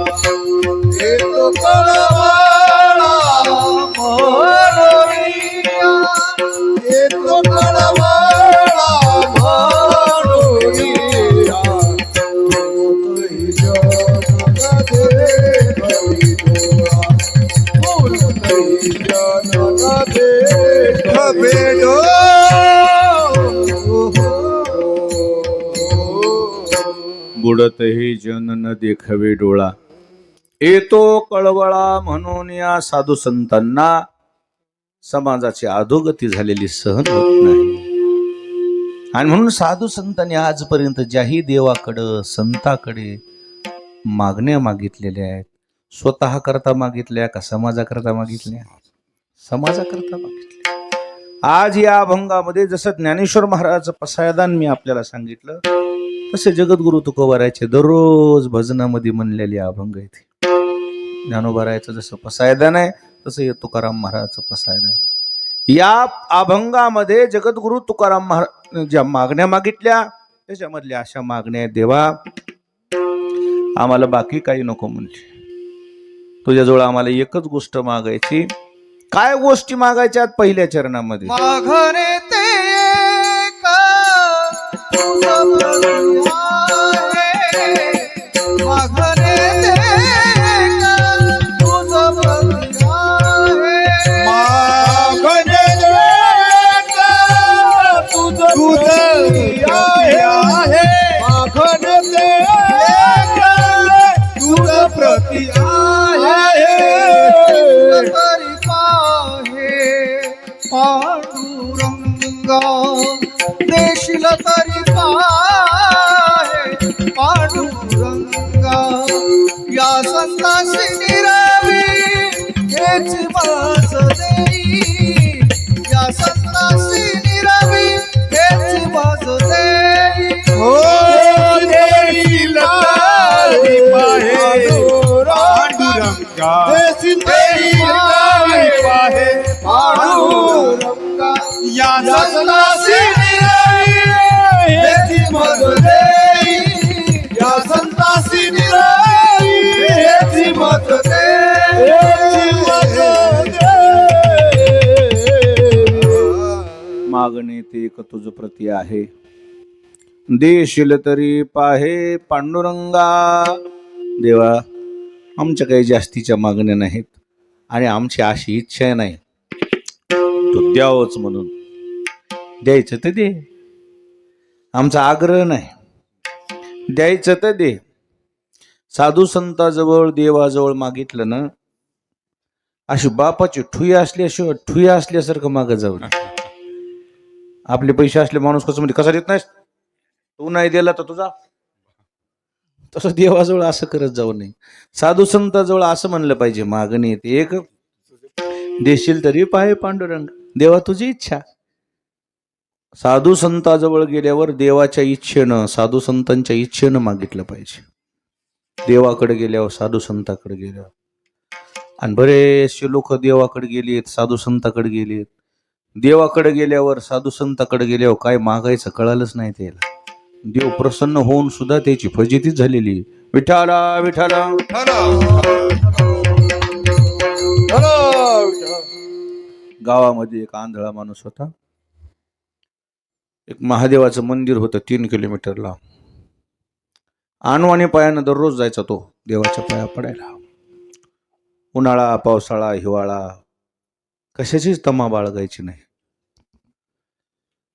S2: येतो कळवळा म्हणून, येतो कळवळा म्हणून, हे जन न देखवे डोळा, बुडत हे जन न देखवे डोळा.
S1: बुडत हे जन न देखवे डोळा, येतो कळवळा म्हणून या साधू संतांना समाजाची अधोगती झालेली सहन होत नाही. आणि म्हणून साधू संतांनी आजपर्यंत ज्याही देवाकडं संताकडे मागण्या मागितलेल्या आहेत, स्वतः करता मागितल्या का समाजाकरता मागितल्या? समाजाकरता मागितल्या. आज या अभंगामध्ये जसं ज्ञानेश्वर महाराजाचं पसायदान मी आपल्याला सांगितलं, तसे जगद्गुरु तुकोबारायचे दररोज भजनामध्ये म्हणलेले अभंग आहेत. ज्ञानोबारायचं जसं पसायदान आहे तसं हे तुकाराम महाराजाचं पसायदान. या अभंगामध्ये जगद्गुरु तुकाराम महाराज ज्या मागण्या मागितल्या त्याच्यामधल्या अशा मागण्या आहेत, देवा आम्हाला बाकी काही नको म्हणले, तुझ्याजवळ आम्हाला एकच गोष्ट मागायची. काय गोष्टी मागायच्यात? पहिल्या चरणामध्ये
S2: माघारे ते माघारे ते तुझं भक्ती आहे, माघारे तुझं आहे, माघारे ते तुझं प्रती आहे. तरी पाहे पांडुरंगा, देशील तरी पाहे पांडुरंगा. या संतांशी निरावी हेच माझ देई, या संतांशी निरावी हेच माझ देई. हो देशील तरी पाहे पांडुरंगा, देशील तरी पाहे पांडुरंगा. या संतांशी निरावी हेच माझ देई, या संतांशी निरावी हेच माझ देई.
S1: मागणे ते एक तुझ प्रती आहे, देशील तरी पाहे पांडुरंगा. देवा आमच्या काही जास्तीच्या मागण्या नाहीत आणि आमची अशी इच्छा नाही तू द्यावच म्हणून. द्यायचं तर दे, आमचा आग्रह नाही, द्यायचं तर दे. साधू संताजवळ देवाजवळ मागितलं ना, अशी बापाची ठुया असल्यासारखं मागं जाऊ नये. आपले पैसे असले माणूस कसं म्हणजे कसा देत नाहीस, तू नाही दिला तर तुझा, तसं देवाजवळ असं करत जाऊ नये. साधू संताजवळ असं म्हणलं पाहिजे, मागणी येते एक, देशील तरी पाहे पांडुरंग, देवा तुझी इच्छा. साधू संताजवळ गेल्यावर देवाच्या इच्छेनं, साधू संतांच्या इच्छेनं मागितलं पाहिजे. देवाकडे गेल्यावर, साधू संताकडे गेल्यावर. आणि बरेचसे लोक देवाकडे गेलेत, साधू संताकडे गेलेत. देवाकडे गेल्यावर, साधू संताकडे गेल्यावर काय मागायचं कळालंच नाही त्याला. देव प्रसन्न होऊन सुद्धा त्याची फजितीच झालेली. विठाला विठाला. गावामध्ये एक आंधळा माणूस होता. एक महादेवाचं मंदिर होतं 3 किलोमीटरला. आणवाने पायानं दररोज जायचा तो देवाच्या पाया पडायला. उन्हाळा, पावसाळा, हिवाळा कशाचीच तमा बाळगायची नाही.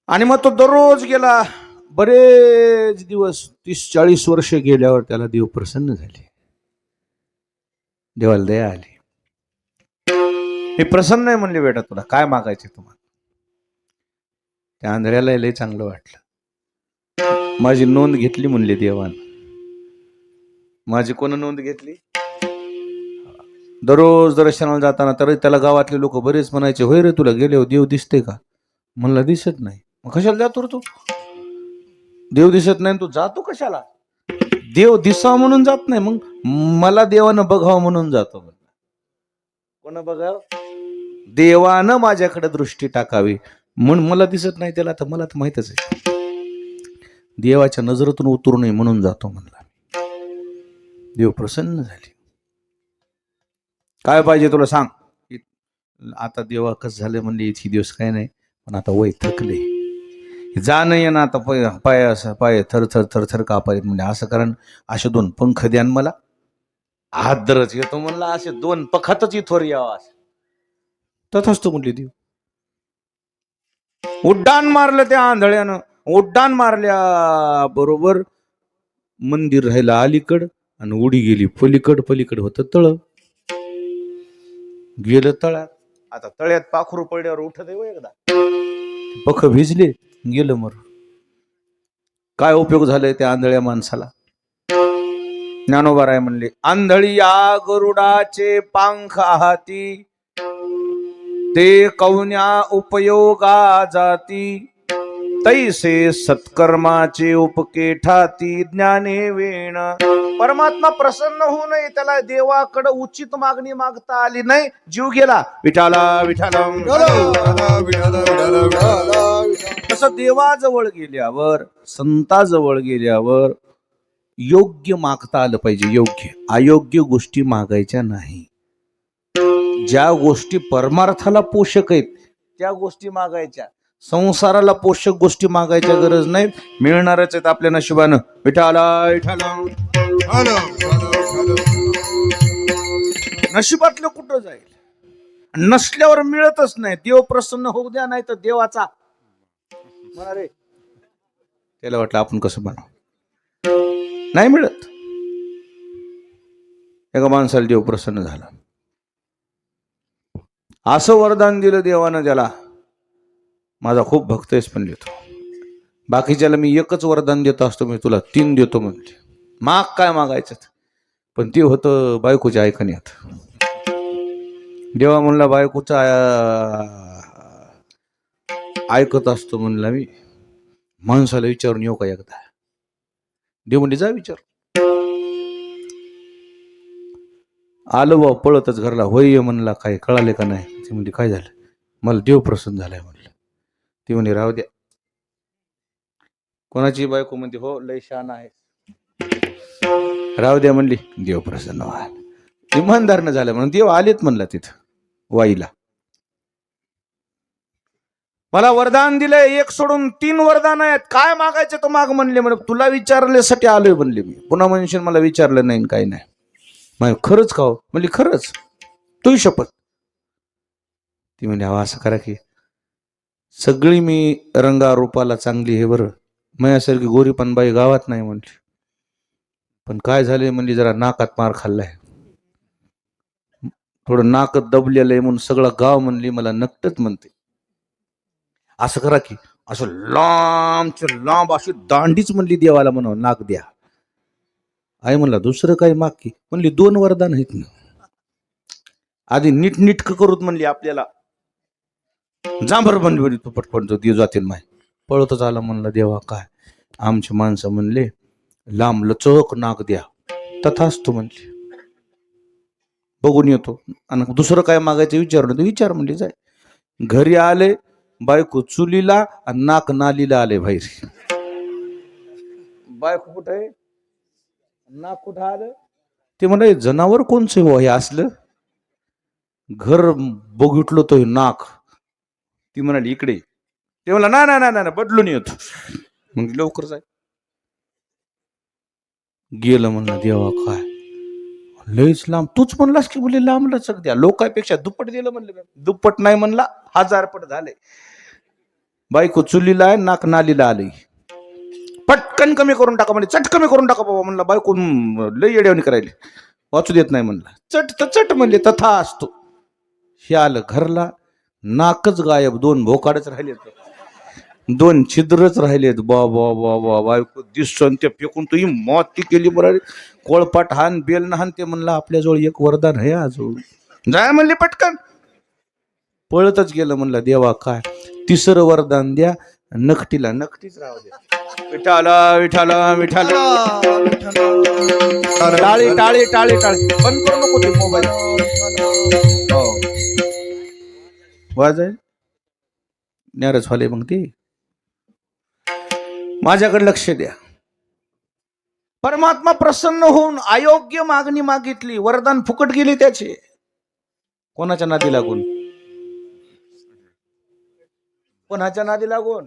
S1: आणि मग तो दररोज गेला. बरेच दिवस 30-40 वर्ष गेल्यावर त्याला देव प्रसन्न झाले. देवाला दया आली. मी प्रसन्न आहे म्हणले, बेटा तुला काय मागायचे तुम्हाला. त्या आंधळ्याला लय चांगलं वाटलं. माझी नोंद घेतली म्हणले देवानं. माझी कोण नोंद घेतली. दररोज दर्शनाला जाताना तर त्याला गावातले लोक बरेच म्हणायचे, होय रे तुला गेल्यावर देव दिसते का. म्हणला दिसत नाही. मग कशाला जातो रे तू. देव दिसत नाही तू जातो कशाला. देव दिसावा म्हणून जात नाही, मग मला देवानं बघावं म्हणून जातो. कोण बघावं. देवानं माझ्याकडे दृष्टी टाकावी म्हणून मला दिसत नाही त्याला. तर मला तर माहितच आहे देवाच्या नजरेतून उतरू नये म्हणून जातो म्हणला. देव प्रसन्न झाले. काय पाहिजे तुला सांग. आता देवा कसं झालं म्हणले, इतकी दिवस काय नाही पण आता वय थकले, जा नाही ना आता पाय थर थर कापायत म्हणजे. असं कारण असे 2 पंख द्यान मला, हात धरच येतो म्हणला. असे 2 पखातच इथवर यावा असं तथाच तो म्हणले देव. उड्डाण मारलं त्या आंधळ्यानं. उड्डाण मारल्या बरोबर मंदिर राहिलं अलीकड आणि उडी गेली पलीकड. पलीकड होतं तळ. गेलं तळ्यात. आता तळ्यात पाखरू पडल्यावर उठत आहे एकदा. पख भिजले गेलं मर. काय उपयोग झालाय त्या आंधळ्या माणसाला. ज्ञानोबा राय म्हणले, आंधळी या गरुडाचे पांख हाती, ते कवन्या उपयोगा जाती, तैसे सत्कर्माचे उपके ठाती, ज्ञाने वेण. परमात्मा प्रसन्न होऊ नये त्याला देवाकडे उचित मागणी मागता आली नाही. जीव गेला. विठाला विठाला. तसं देवाजवळ गेल्यावर, संताजवळ गेल्यावर योग्य मागता आलं पाहिजे. योग्य. अयोग्य गोष्टी मागायच्या नाही. ज्या गोष्टी परमार्थाला पोषक आहेत त्या गोष्टी मागायच्या. संसाराला पोषक गोष्टी मागायच्या गरज नाही. मिळणारच आहेत आपल्या नशिबानं. विठाला विठाला. नशिबातलं कुठं जाईल. नसल्यावर मिळतच नाही. देव प्रसन्न होऊ द्या, नाही तर देवाचा म्हणा रे. त्याला वाटलं आपण कसं बनाव, नाही मिळत. एका माणसाला देव प्रसन्न झाला. असं वरदान दिलं देवानं त्याला, माझा खूप भक्त आहेस पण देतो. बाकीच्याला मी एकच वरदान देत असतो, मी तुला 3 देतो म्हणले. माग काय मागायचं. पण ते होतं बायकोच्या ऐकण्यात. देवा म्हणला बायकोचा ऐकत असतो म्हणला मी. माणसाला विचारून येऊ का एकदा. देव म्हणजे जा विचार. आलो बा पळतच घरला. होय म्हणला काय कळाले का नाही. ते म्हणजे काय झालं. मला देव प्रसन्न झालाय म्हणलं. ती म्हणे राहू द्या. कोणाची बायको म्हणते हो लय शान आहे. राहू द्या म्हणली. देव प्रसन्न व्हायला इमानदारनं झालं म्हणून देव आलेत म्हणला तिथं वाईला. मला वरदान दिलंय 1 सोडून 3 वरदान आहेत. काय मागायचं तो माग म्हणले. म्हणे तुला विचारण्यासाठी आलोय म्हणले मी. पुन्हा मनुष्य मला विचारलं नाही काही नाही. मग खरंच का म्हणली खरंच तू शपथ. ती म्हणजे हवा असं करा की सगळी मी रंगा रूपाला चांगली हे बरं, माझ्यासारखी गोरी पण बाई गावात नाही म्हणली. पण काय झाले म्हणली जरा नाकात मार खाल्लाय, थोडं नाक दबलेलं आहे म्हणून सगळं गाव म्हणली मला नकटच म्हणते. असं करा की असं लांब अशी दांडीच म्हणली देवाला म्हणावं नाक द्या. आई म्हणला दुसरं काही माग की. म्हणली 2 वरदान आहेत ना. आधी नीटक करूत म्हणली आपल्याला. जांभर म्हणली तू पटपट देव जातील माय. पळतच आला म्हणला देवा काय. आमची माणसं म्हणले लांब लचक नाक द्या. तथास्तु म्हणली. बघून येतो. आणि दुसरं काय मागायचं विचारलं. विचार म्हणली जाय. घरी आले बायको चुलीला आणि नाक नालीला आले बाहेर. बायको कुठं आहे, नाक कुठं आलं. ते म्हणे जनावर कोणचं हो हे असलं. घर बघितलं तो नाक. ती म्हणाली इकडे. ते म्हणला ना ना ना ना बदलून येतो. मग लवकर जाय. गेलं म्हणलं देवा काय लयच लांब. तूच म्हणलास की बोले लांब लचक द्या. लोकांपेक्षा दुप्पट दिलं म्हणलं. दुप्पट नाही म्हणला 1000 पट झाले. बायको चुलीला आहे, नाक नालीला आलंय. पटकन कमी करून टाका म्हणजे चट कमी करून टाका बाबा म्हणला. बायको लय येड्यावणी करायली. वाचू देत नाही म्हणला. चट तर चट म्हणले तथा असतो. हे आलं घरला. नाकच गायब. 2 भोकाडच राहिलेत. 2 छिद्रच राहिलेत. बा बा बा बा बायको दिसन ते फेकून तुही मौत ती केली बरं. कोळपाट हान बेल नहान. ते म्हणलं आपल्याजवळ एक वरदान आहे अजून. जाय म्हणले पटकन. पळतच गेलं म्हणलं देवा काय 3रं वरदान द्या. नकटीला नकटीच राहू द्या. विठाला विठाला विठाला. टाळी टाळी टाळी टाळी. बंद करू नको ते मोबाईल. हो वाजाय नाराज झाले. मग ते माझ्याकडे लक्ष द्या. परमात्मा प्रसन्न होऊन अयोग्य मागणी मागितली. वरदान फुकट गेली त्याचे. कोणाच्या नादी लागून. कोणाच्या नादी लागून.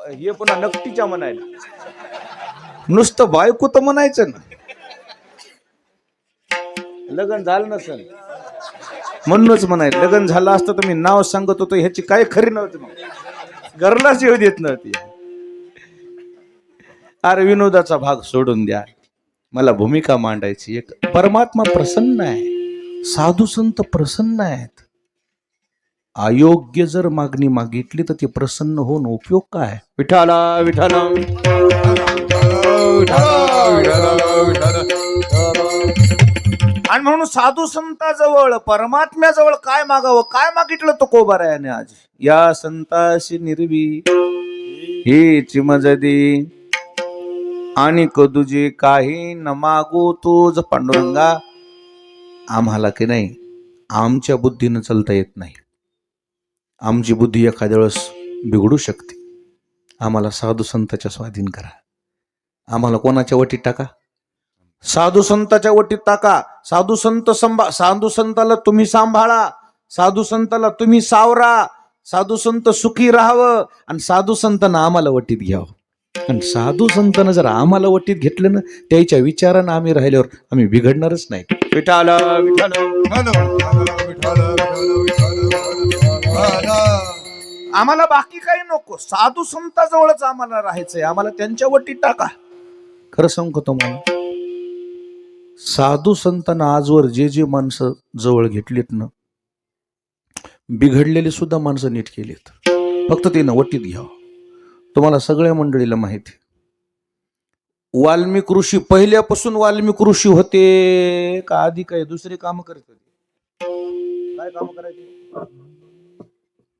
S1: हे पुन्हा नकटीच्या म्हणायला. नुसतं बायको तर म्हणायचं ना. लग्न झालं नसेल म्हणूनच म्हणायचं. लग्न झालं असतं तर मी नाव सांगत होतो ह्याची काय खरी नव्हती. मग घरलाच येऊ देत नव्हती. अरे विनोदाचा भाग सोडून द्या. मला भूमिका मांडायची. एक परमात्मा प्रसन्न आहे. साधू संत प्रसन्न आहेत. अयोग्य जर मागणी मागितली तर ती प्रसन्न होऊन उपयोग काय. विठाला विठाला. आणि म्हणून साधू संताजवळ परमात्म्याजवळ काय मागावं. काय मागितलं तो कोबारायाने आज. या संताशी निर्वी हेच मजदी आणि कदुजे काही न मागू तूच पांडुरंगा. आम्हाला की नाही आमच्या बुद्धीनं चालता येत नाही. आमची बुद्धी एखाद्या वेळेस बिघडू शकते. आम्हाला साधू संताच्या स्वाधीन करा. आम्हाला कोणाच्या वटीत टाका. साधू संताच्या वटीत टाका. साधू संत साधू संताला तुम्ही सांभाळा. साधू संताला तुम्ही सावरा. साधू संत सुखी राहावं. आणि साधू संतांना आम्हाला वटीत घ्यावं. आणि साधू संतांना जर आम्हाला वटीत घेतलं ना त्याच्या विचारानं आम्ही राहिल्यावर आम्ही बिघडणारच नाही. विठाला आम्हाला बाकी काही नको. साधू संताजवळच आम्हाला राहायचंय. आम्हाला त्यांच्या वटीत टाका. खरं सांगतो तुम्हाला साधू संतांना आजवर जे जे माणसं जवळ घेतलीत ना बिघडलेली सुद्धा माणसं नीट केलीत. फक्त ते वटीत घ्यावं. तुम्हाला सगळ्या मंडळीला माहिती. वाल्मिक ऋषी पहिल्यापासून वाल्मिक ऋषी होते का आधी काय दुसरे काम करत होते. काय काम करायचे.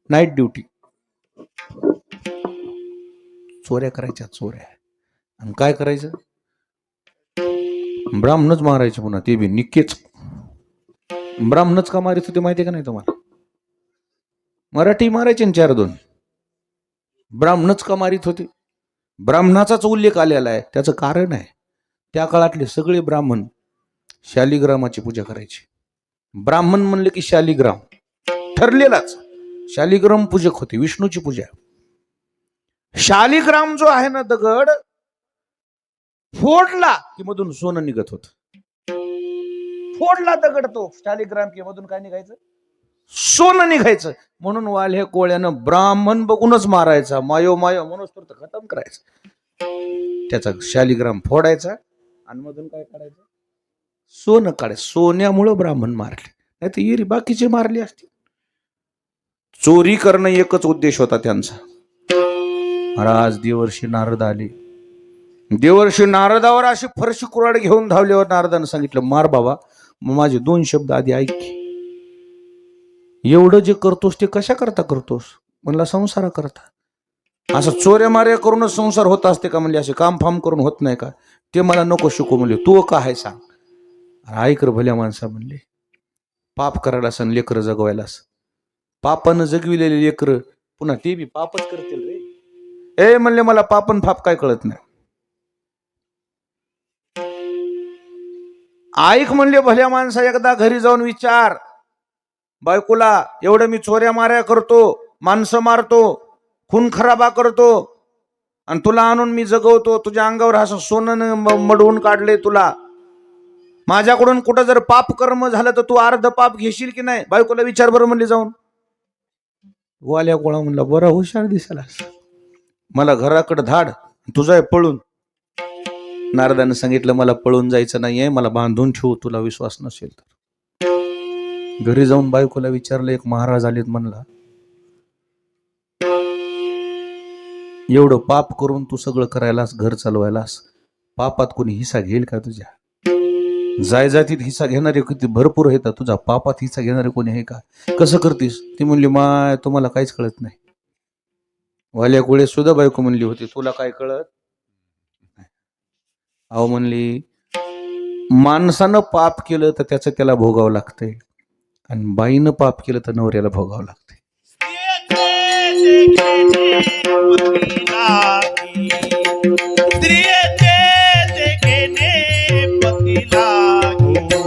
S1: Night duty. चोऱ्या करायच्या. चोऱ्या. आणि काय करायचं ब्राह्मणच मारायचे. पुन्हा ते बी निकेच. ब्राह्मणच का मारित होते माहिती का नाही तुम्हाला. मराठी मारायचे 4-2. ब्राह्मणच का मारित होते. ब्राह्मणाचाच उल्लेख आलेला आहे. त्याचं कारण आहे त्या काळातले सगळे ब्राह्मण शालिग्रामाची पूजा करायचे. ब्राह्मण म्हणले की शालिग्राम ठरलेलाच. शालिग्राम पूजक होते. विष्णूची पूजा. शालिग्राम जो आहे ना दगड फोडला की मधून सोनं निघत होत. फोडला दगड तो शालिग्राम की मधून काय निघायचं. सोनं निघायचं. म्हणून वाल्हे कोळ्यानं ब्राह्मण बघूनच मारायचा. मायो मायो म्हणून तर खतम करायचं. त्याचा शालिग्राम फोडायचा आणि मधून काय काढायचं सोनं काढायचं. सोन्यामुळं ब्राह्मण मारले. नाही तर इरी बाकीचे मारले असते. चोरी करणं एकच उद्देश होता त्यांचा. महाराज देवर्षी नारद आले. देवर्षी नारदावर अशी फरशी कुऱ्हाड घेऊन धावल्यावर नारदानं सांगितलं मार बाबा. माझे 2 शब्द आधी ऐक. एवढं जे करतोस ते कशा करता करतोस. म्हणला संसारा करता. असं चोऱ्या मार्या करूनच संसार होत असते का. म्हणजे असे काम फाम करून होत नाही का. ते मला नको शिकू म्हणले. तू का आहे सांग. ऐक र भल्या माणसा म्हणले. पाप करायला सण लेकरं जगवायलास. पापानं जगविलेले लेकरं पुन्हा ते बी पापच करतील रे. म्हणले मला पापन फाप काय कळत नाही. ऐक म्हणले भल्या माणसा, एकदा घरी जाऊन विचार बायकोला, एवढं मी चोऱ्या माऱ्या करतो, माणसं मारतो, खून खराबा करतो, आणि तुला आणून मी जगवतो, तुझ्या अंगावर असं सोनं मडवून काढले तुला, माझ्याकडून कुठं जर पाप कर्म झालं तर तू अर्ध पाप घेशील की नाही? बायकोला विचार बरं म्हणले जाऊन. वाल्या गोळा म्हणला, बरा हुशार दिसायला, मला घराकडे धाड, तुझा आहे पळून. नारदानं सांगितलं, मला पळून जायचं नाहीये, मला बांधून ठेवू, तुला विश्वास नसेल तर. घरी जाऊन बायकोला विचारलं, एक महाराज आलेत म्हणला, एवढं पाप करून तू सगळं करायलास, घर चालवायलास, पापात कोणी हिस्सा घेईल का तुझ्या? जायजातीत हिस्सा घेणारे किती भरपूर आहेत, तुझा पापात हिस्सा घेणारे कोणी आहे का? कसं करतीस? ती म्हणली, माय तुम्हाला काहीच कळत नाही. वाल्या कोळे सुद्धा बायको म्हणली होती, तुला काय कळत? अहो म्हणली, माणसानं पाप केलं तर त्याचं त्याला भोगावं लागतंय, आणि बाईनं पाप केलं तर नवऱ्याला भोगावं लागतंय.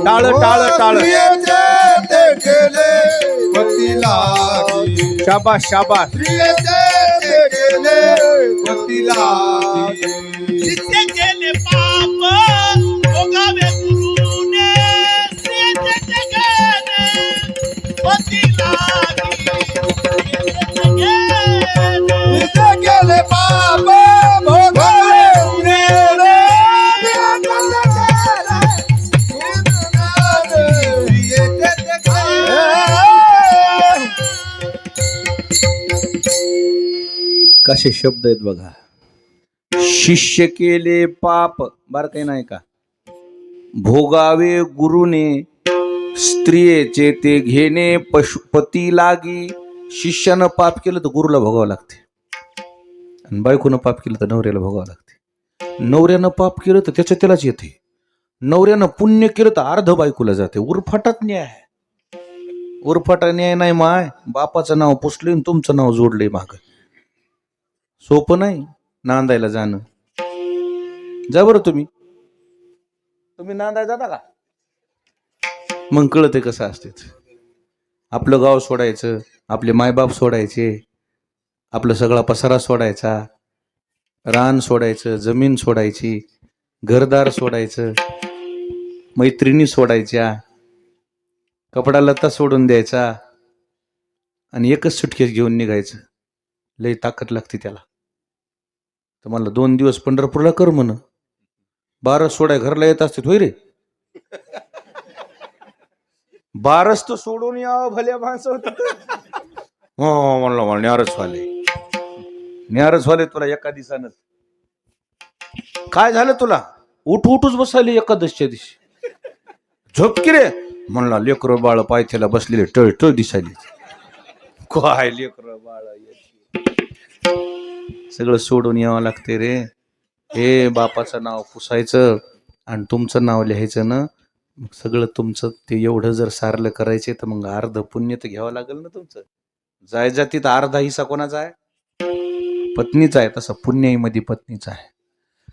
S1: टाळ टाळ टाळ,
S2: ते गेले पती लागी,
S1: शाबास शाबास.
S2: ते गेले पती लागी,
S3: जिथे गेले पाप भोगावे गुरुने, स्त्रियेचे गेले पती लागी,
S2: जिथे गेले पाप भोगावे गुरुने,
S1: कसे शब्द आहेत बघा. शिष्य केले पाप, बार काही नाही का, भोगावे गुरुने, स्त्रियेचे ते घेणे पशुपती लागी. शिष्यानं पाप केलं तर गुरुला भोगावं लागते, आणि बायकोनं पाप केलं तर नवऱ्याला भोगावं लागते. नवऱ्यानं पाप केलं तर त्याच्या त्यालाच येते, नवऱ्यानं पुण्य केलं तर अर्ध बायकोला जाते. उरफाटात न्याय, उरफाटा न्याय नाही माय. बापाचं नाव पुसले आणि तुमचं नाव जोडले माग. सोपं नाही नांदायला जाणं. जा बरं, तुम्ही नांदायला जाता का? मग कळते कसं असते. आपलं गाव सोडायचं, आपले मायबाप सोडायचे, आपलं सगळा पसारा सोडायचा, रान सोडायचं, जमीन सोडायची, घरदार सोडायचं, मैत्रिणी सोडायच्या, कपडा लत्ता सोडून द्यायचा, आणि एकच सुटकेस घेऊन निघायचं. लय ताकद लागते त्याला. तर मला 2 दिवस पंढरपूरला कर म्हण, 12 सोडाय घरला येत असते होय रे. 12 तर सोडून यावं भल्या माणसं होत. हो म्हणलं, मला न्यारच वाले तुला एका दिवसानं. काय झालं तुला? उठूच बसायली एकादशीच्या दिवशी. झोप की रे म्हणला. लेकर बाळ पायथ्याला बसलेले टळ दिसायले. काय लेकर बाळ, सगळं सोडून यावं लागते रे. हे बापाचं नाव पुसायचं आणि तुमचं नाव लिहायचं ना. सगळं तुमचं ते एवढं जर सारलं करायचे तर मग अर्ध पुण्य तर घ्यावं लागेल ना तुमचं. जायजातीत अर्धा हिस्सा कोणाचा आहे? पत्नीचा आहे. तसा पुण्याईमध्ये पत्नीचा आहे.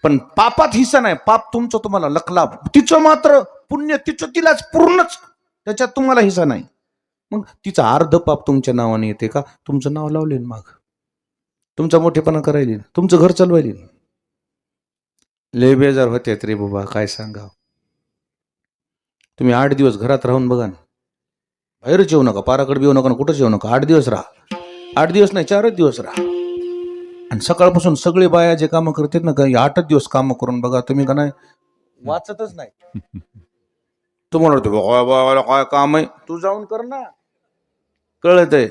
S1: पण पापात हिस्सा नाही. पाप तुमचं तुम्हाला लखलाभ, तिचं मात्र पुण्य तिचं तिलाच पूर्णच, त्याच्यात तुम्हाला हिस्सा नाही. मग तिचं अर्ध पाप तुमच्या नावाने येते का? तुमचं नाव लावले माग, तुमचा मोठेपणा करायला, तुमचं घर चालवायला. लय बेजार होते रे बाबा, काय सांगा. तुम्ही 8 दिवस घरात राहून बघा ना, बाहेरच येऊ नका, पाराकडे येऊ नका, कुठंच येऊ नका. 8 दिवस राहा. 8 दिवस नाही, 4 दिवस राहा. आणि सकाळपासून सगळे बाया जे कामं करतात ना, 8 दिवस कामं करून बघा तुम्ही, का नाही वाचतच नाही. तुम्हाला काय काम आहे, तू जाऊन कर ना. कळत आहे.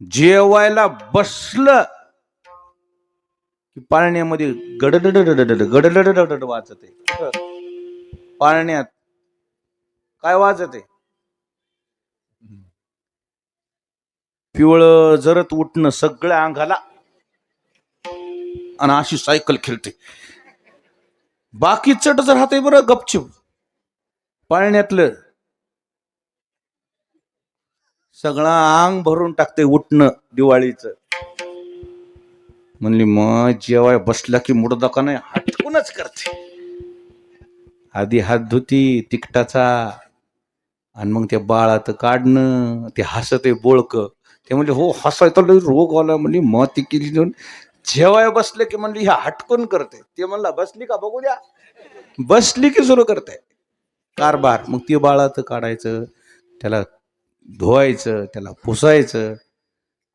S1: जेवायला बसलं की पाळण्यामध्ये गडडड वाजत आहे. पाळण्यात काय वाजत आहे? पिवळं जरत उठणं सगळ्या अंगाला, आणि अशी सायकल खेळते. बाकी चटच राहते बरं गपचूप. पाळण्यातलं सगळं अंग भरून टाकते उठणं दिवाळीचं. म्हणली मग जेवाय बसला की मुडदा का नाही हटकूनच करते. आधी हात धुती तिकटाचा आणि मग त्या बाळात काढणं, ते हसत आहे बोळक. ते म्हणले हो हसायचा लय रोग आला म्हणली माती केली देऊन. जेवाय बसले की म्हणली ह्या हटकून करते. ते म्हणला बसली का बघू द्या. बसली की सुरू करते कारभार. मग ते बाळात काढायचं, त्याला धुवायचं, त्याला पुसायचं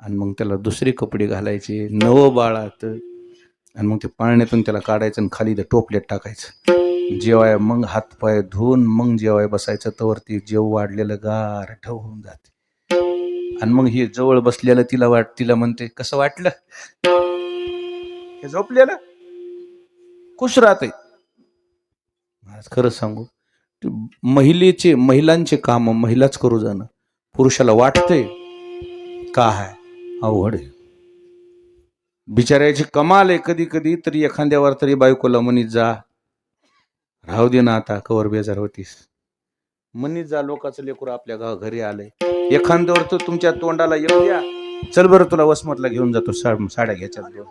S1: आणि मग त्याला दुसरे कपडे घालायचे नवं बाळात आणि मग ते पाण्यातून त्याला काढायचं आणि खाली ते टोपल्यात टाकायचं. जेवाय मग हातपाय धुवून मग जेवाय बसायचं. तर ते जेव वाढलेलं गार ठव होऊन जाते. आणि मग हे जवळ बसलेलं तिला म्हणते कसं वाटलं. हे झोपलेलं खुश राहते. खरं सांगू महिलांचे काम महिलाच करू जाणं पुरुषाला वाटतंय का आहे अवघड आहे. बिचारायची कमाल आहे. कधी कधी तरी एखाद्यावर तरी बायकोला म्हणीत जा राहू दे ना आता कवर बेजार होतीस म्हणीत जा. लोकांचं लेकरू आपल्या घरी आलंय. एखाद्यावर तर तुमच्या तोंडाला येऊ द्या. चल बरं तुला वसमतला घेऊन जातो साड्या घ्यायच्यात दोन.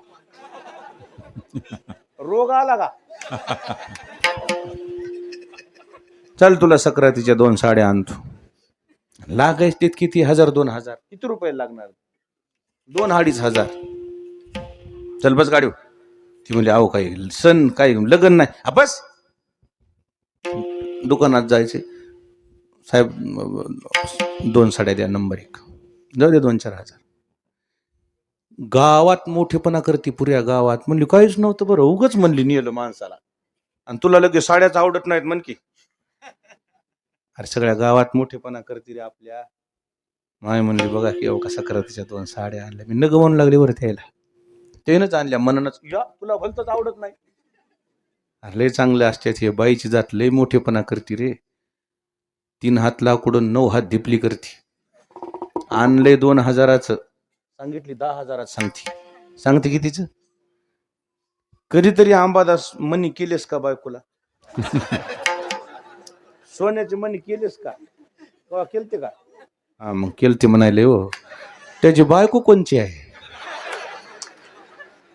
S1: रोग आला का. चल तुला सक्रातीच्या 2 साड्या आणतो. लागायच तित किती 1000-2000 किती रुपये लागणार. 2-2.5 चल बस गाडी. ती म्हणली अहो काही सण काही लग्न नाही. बस दुकानात जायचे साहेब 2 साड्या द्या नंबर 1. जाऊ दे 2-4 हजार. गावात मोठेपणा करते पुऱ्या गावात. म्हणली काहीच नव्हतं बरं उगच म्हणली नेलं माणसाला. आणि तुला लगेच साड्याच आवडत नाहीत म्हण की. अरे सगळ्या गावात मोठेपणा करते रे आपल्या. माय म्हणली बघा की अहो कसा सक्रातीच्या 2 साड्या आणल्या. मी नग म्हणू लागली बरं त्याला. त्यानंच आणल्या मननच. या तुला भलतच आवडत नाही. अरे लय चांगले असतात हे. बाईची जात लय मोठेपणा करते रे. 3 हात लाकडून 9 हात धिपली करते. आणलंय 2000चं सांगितली 10,000 सांगते कितीच. कधीतरी अंबादास मनी केलेस का बायकोला. सोन्याचे मनी केलेस का केलते का. हा मग केलते म्हणाले हो. त्याची बायको कोणची आहे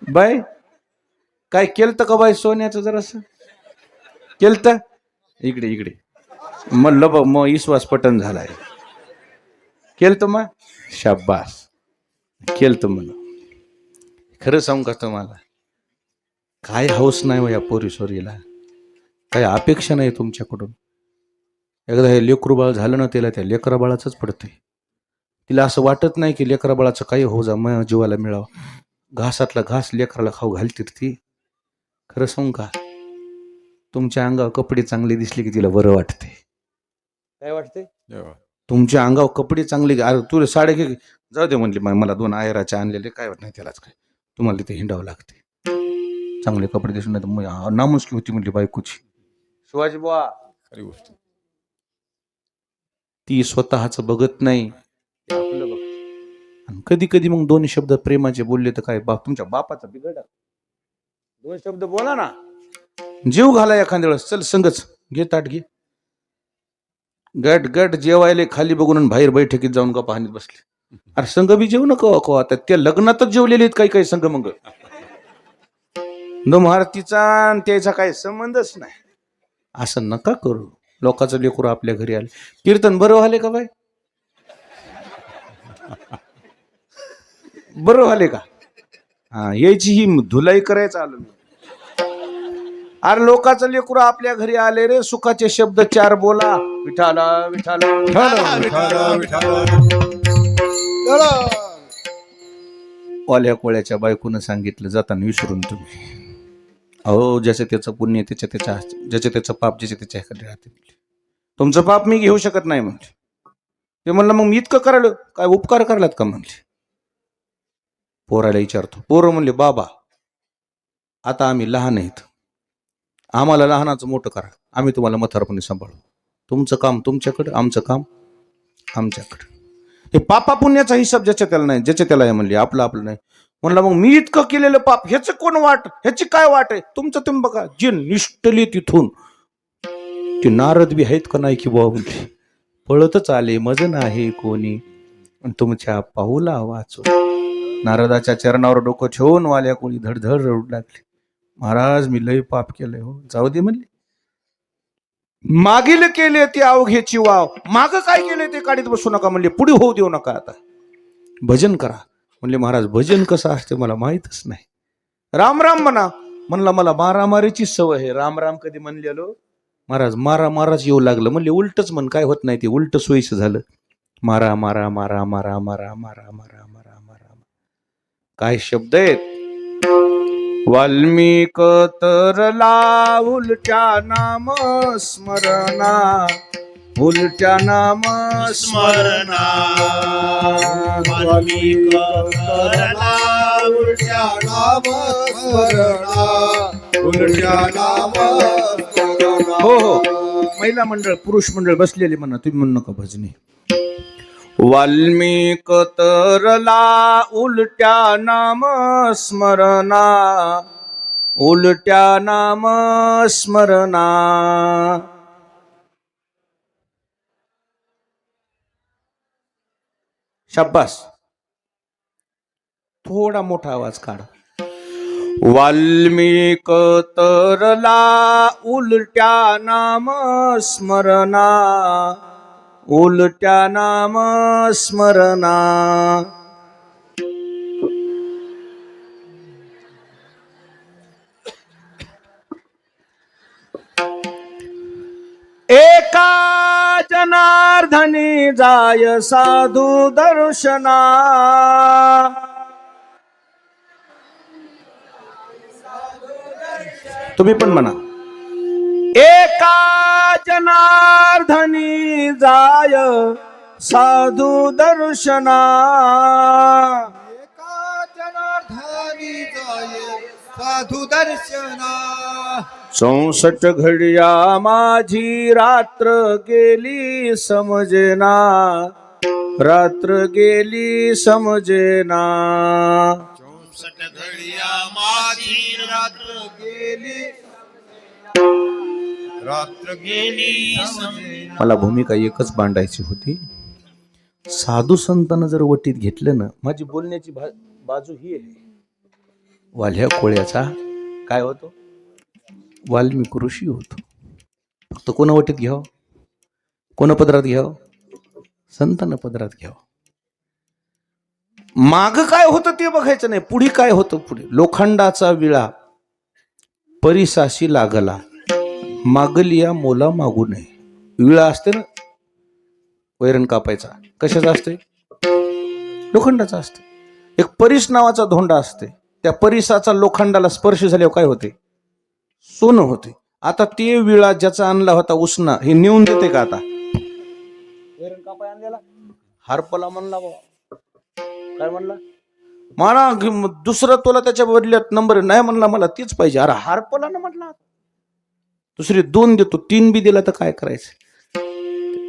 S1: बाय काय केलतं का बाई सोन्याचं जरास केलतं. इकडे म्हणलं बघ मग विश्वास पटन झालाय. केलतं मग शाबास केलतं म्हणून. खरं सांगू का तुम्हाला काय हौस नाही हो या पोरीसोरीला. काय अपेक्षा नाही तुमच्याकडून. एकदा हे लेकरू बाळ झालं ना त्याला त्या लेकरा बाळाचंच पडतंय. तिला असं वाटत नाही की लेकरा बाळाचं काही हो जा मग जीवाला मिळावं. घासातला घास लेकराला खाऊ घालते ती. खरं सांगू का तुमच्या अंगावर कपडे चांगले दिसले की तिला बरं वाटते. काय वाटते तुमच्या अंगावर कपडे चांगले. तुला साड्या घे जाऊ दे म्हणली मला 2 आहेराचे आणलेले काय वाटत नाही त्यालाच काय. तुम्हाला तिथे हिंडावं लागते. चांगले कपडे दिसून नाही नामुसकी होती म्हणली बायकोची. शिवाजी बुवा खरी गोष्ट. ती स्वतःच बघत नाही आपलं बघ. कधी कधी मग 2 शब्द प्रेमाचे बोलले तर काय बाप तुमच्या बापाचा बिघडा. 2 शब्द बोला ना जीव घाला एखाद्या वेळेस. चल संगच घे ताट घे. गट जेवायला खाली बघून बाहेर बैठकीत जाऊन का पाहणीत बसले. अरे संघ बी जेवू नको आता. त्या लग्नातच जेवलेले आहेत काही संघ. मग महारतीचा त्याचा काही संबंधच नाही. असं नका करू. लोकांचं लेकरू आपल्या घरी आले. कीर्तन बरं व्हाले का बाय. बरं व्हाले का. हा यायची ही धुलाई करायचं आलो मी. अरे लोकांचं लेकरू आपल्या घरी आले रे. सुखाचे शब्द 4 बोला. विठाला वाल्या कोळ्याच्या बायकोनं सांगितलं जाताना विसरून तुम्ही. अहो ज्याचं त्याचं पुण्य ज्याचं त्याचं पाप ज्याच्या त्याच्या ह्याकडे राहते. तुमचं पाप मी घेऊ शकत नाही म्हणले. ते म्हणलं मग मी इतकं करायला काय उपकार करायलात का म्हणले. पोराला विचारतो. पोरं म्हणले बाबा आता आम्ही लहान आहेत. आम्हाला लहानाचं मोठं करा. आम्ही तुम्हाला म्हातारपणी सांभाळू. तुमचं काम तुमच्याकडं आमचं काम आमच्याकडं. हे पापा पुण्याचा हिसाब ज्याच्या त्याला नाही ज्याच्या त्याला आहे म्हणले. आपलं नाही. म्हणलं मग मी इतकं केलेलं पाप ह्याचं कोण वाट ह्याची काय वाट आहे. तुमचं तुम्ही बघा. जे निष्ठले तिथून ते नारद बी आहेत का नाही की बाबा म्हणले पळतच आले मज नाही कोणी तुमच्या पाऊला वाचो. नारदाच्या चरणावर डोकं ठेवून वाल्या कोणी धडधड रडू लागले. महाराज मी लय पाप केलंय हो. जाऊ दे म्हणले. मागील केले ते अवघेची वाव, माग काय केले ते काढीत बसू नका म्हणले, पुढे होऊ देऊ नका. आता भजन करा म्हणले. महाराज भजन कसं असते मला माहितच नाही. राम राम म्हणा म्हणला, मला मारामारीची सवय आहे. राम राम कधी म्हणलेलो महाराज, माराच येऊ लागलं. म्हणले उलटच म्हण, काय होत नाही ते उलट सोयीचं झालं. मारा मारा मारा मारा मारा मारा मारा मारा मारा. काय शब्द आहेत. वाल्मिक तरला उलट्या नाम स्मरणा, उलट्या नाम
S3: स्मरणा. वाल्मिक तरला
S2: उलट्या नाम स्मरणा, उलट्या नाम स्मरणा.
S1: हो हो, महिला मंडळ पुरुष मंडळ बसलेले म्हणा, तुम्ही म्हणू नका भजनी. वाल्मिक तरला उलट्या नाम स्मरणा, उलट्या नाम स्मरणा. शाब्बास. थोडा मोठा आवाज काढ. वाल्मिक तरला उलट्या नाम स्मरणा, उलट्या नाम स्मरणा. एका जनार्दनी जाय साधू दर्शना, तुम्ही पण म्हणा. एका जनार्दनी जाय साधू दर्शना,
S2: एका जनार्दनी जाय साधू दर्शना.
S1: 64 घडिया माझी रात्र गेली समजेना, रात्र गेली समजेना.
S3: 64 घडिया माझी रात्र
S2: गेली, रात्र
S3: गेली
S2: समजेना.
S1: मला भूमिका एकच मांडायची होती. साधू संतांना जर वटीत घेतलं ना, माझी बोलण्याची बाजू ही आहे. वाल्ह्या कोळ्याचा काय होतो, वाल्मिक ऋषी होतो. फक्त कोण वटीत घ्यावं, कोण पदरात घ्यावं, संतांना पदरात घ्यावं. माग काय होतं ते बघायचं नाही, पुढे काय होतं. पुढे लोखंडाचा विळा परिसाशी लागला, मागलिया मोला मागू नये. विळा असते ना वैरण कापायचा, कशाचा असते, लोखंडाचा असते. एक परिस नावाचा धोंडा असते, त्या परिसाचा लोखंडाला स्पर्श झाल्यावर काय होते, सोनं होते. आता ते विळा ज्याचा आणला होता उसना, हे नेऊन देते का? आता वैरण कापाय आणलेला हारपला म्हणला, बाबा काय म्हणला, मला दुसरा तोला त्याच्या बदल्यात नंबर नाही म्हणला, मला तीच पाहिजे. अरे हारपला ना म्हटला, दुसरी 2 देतो, 3 बी दिला तर काय करायचं.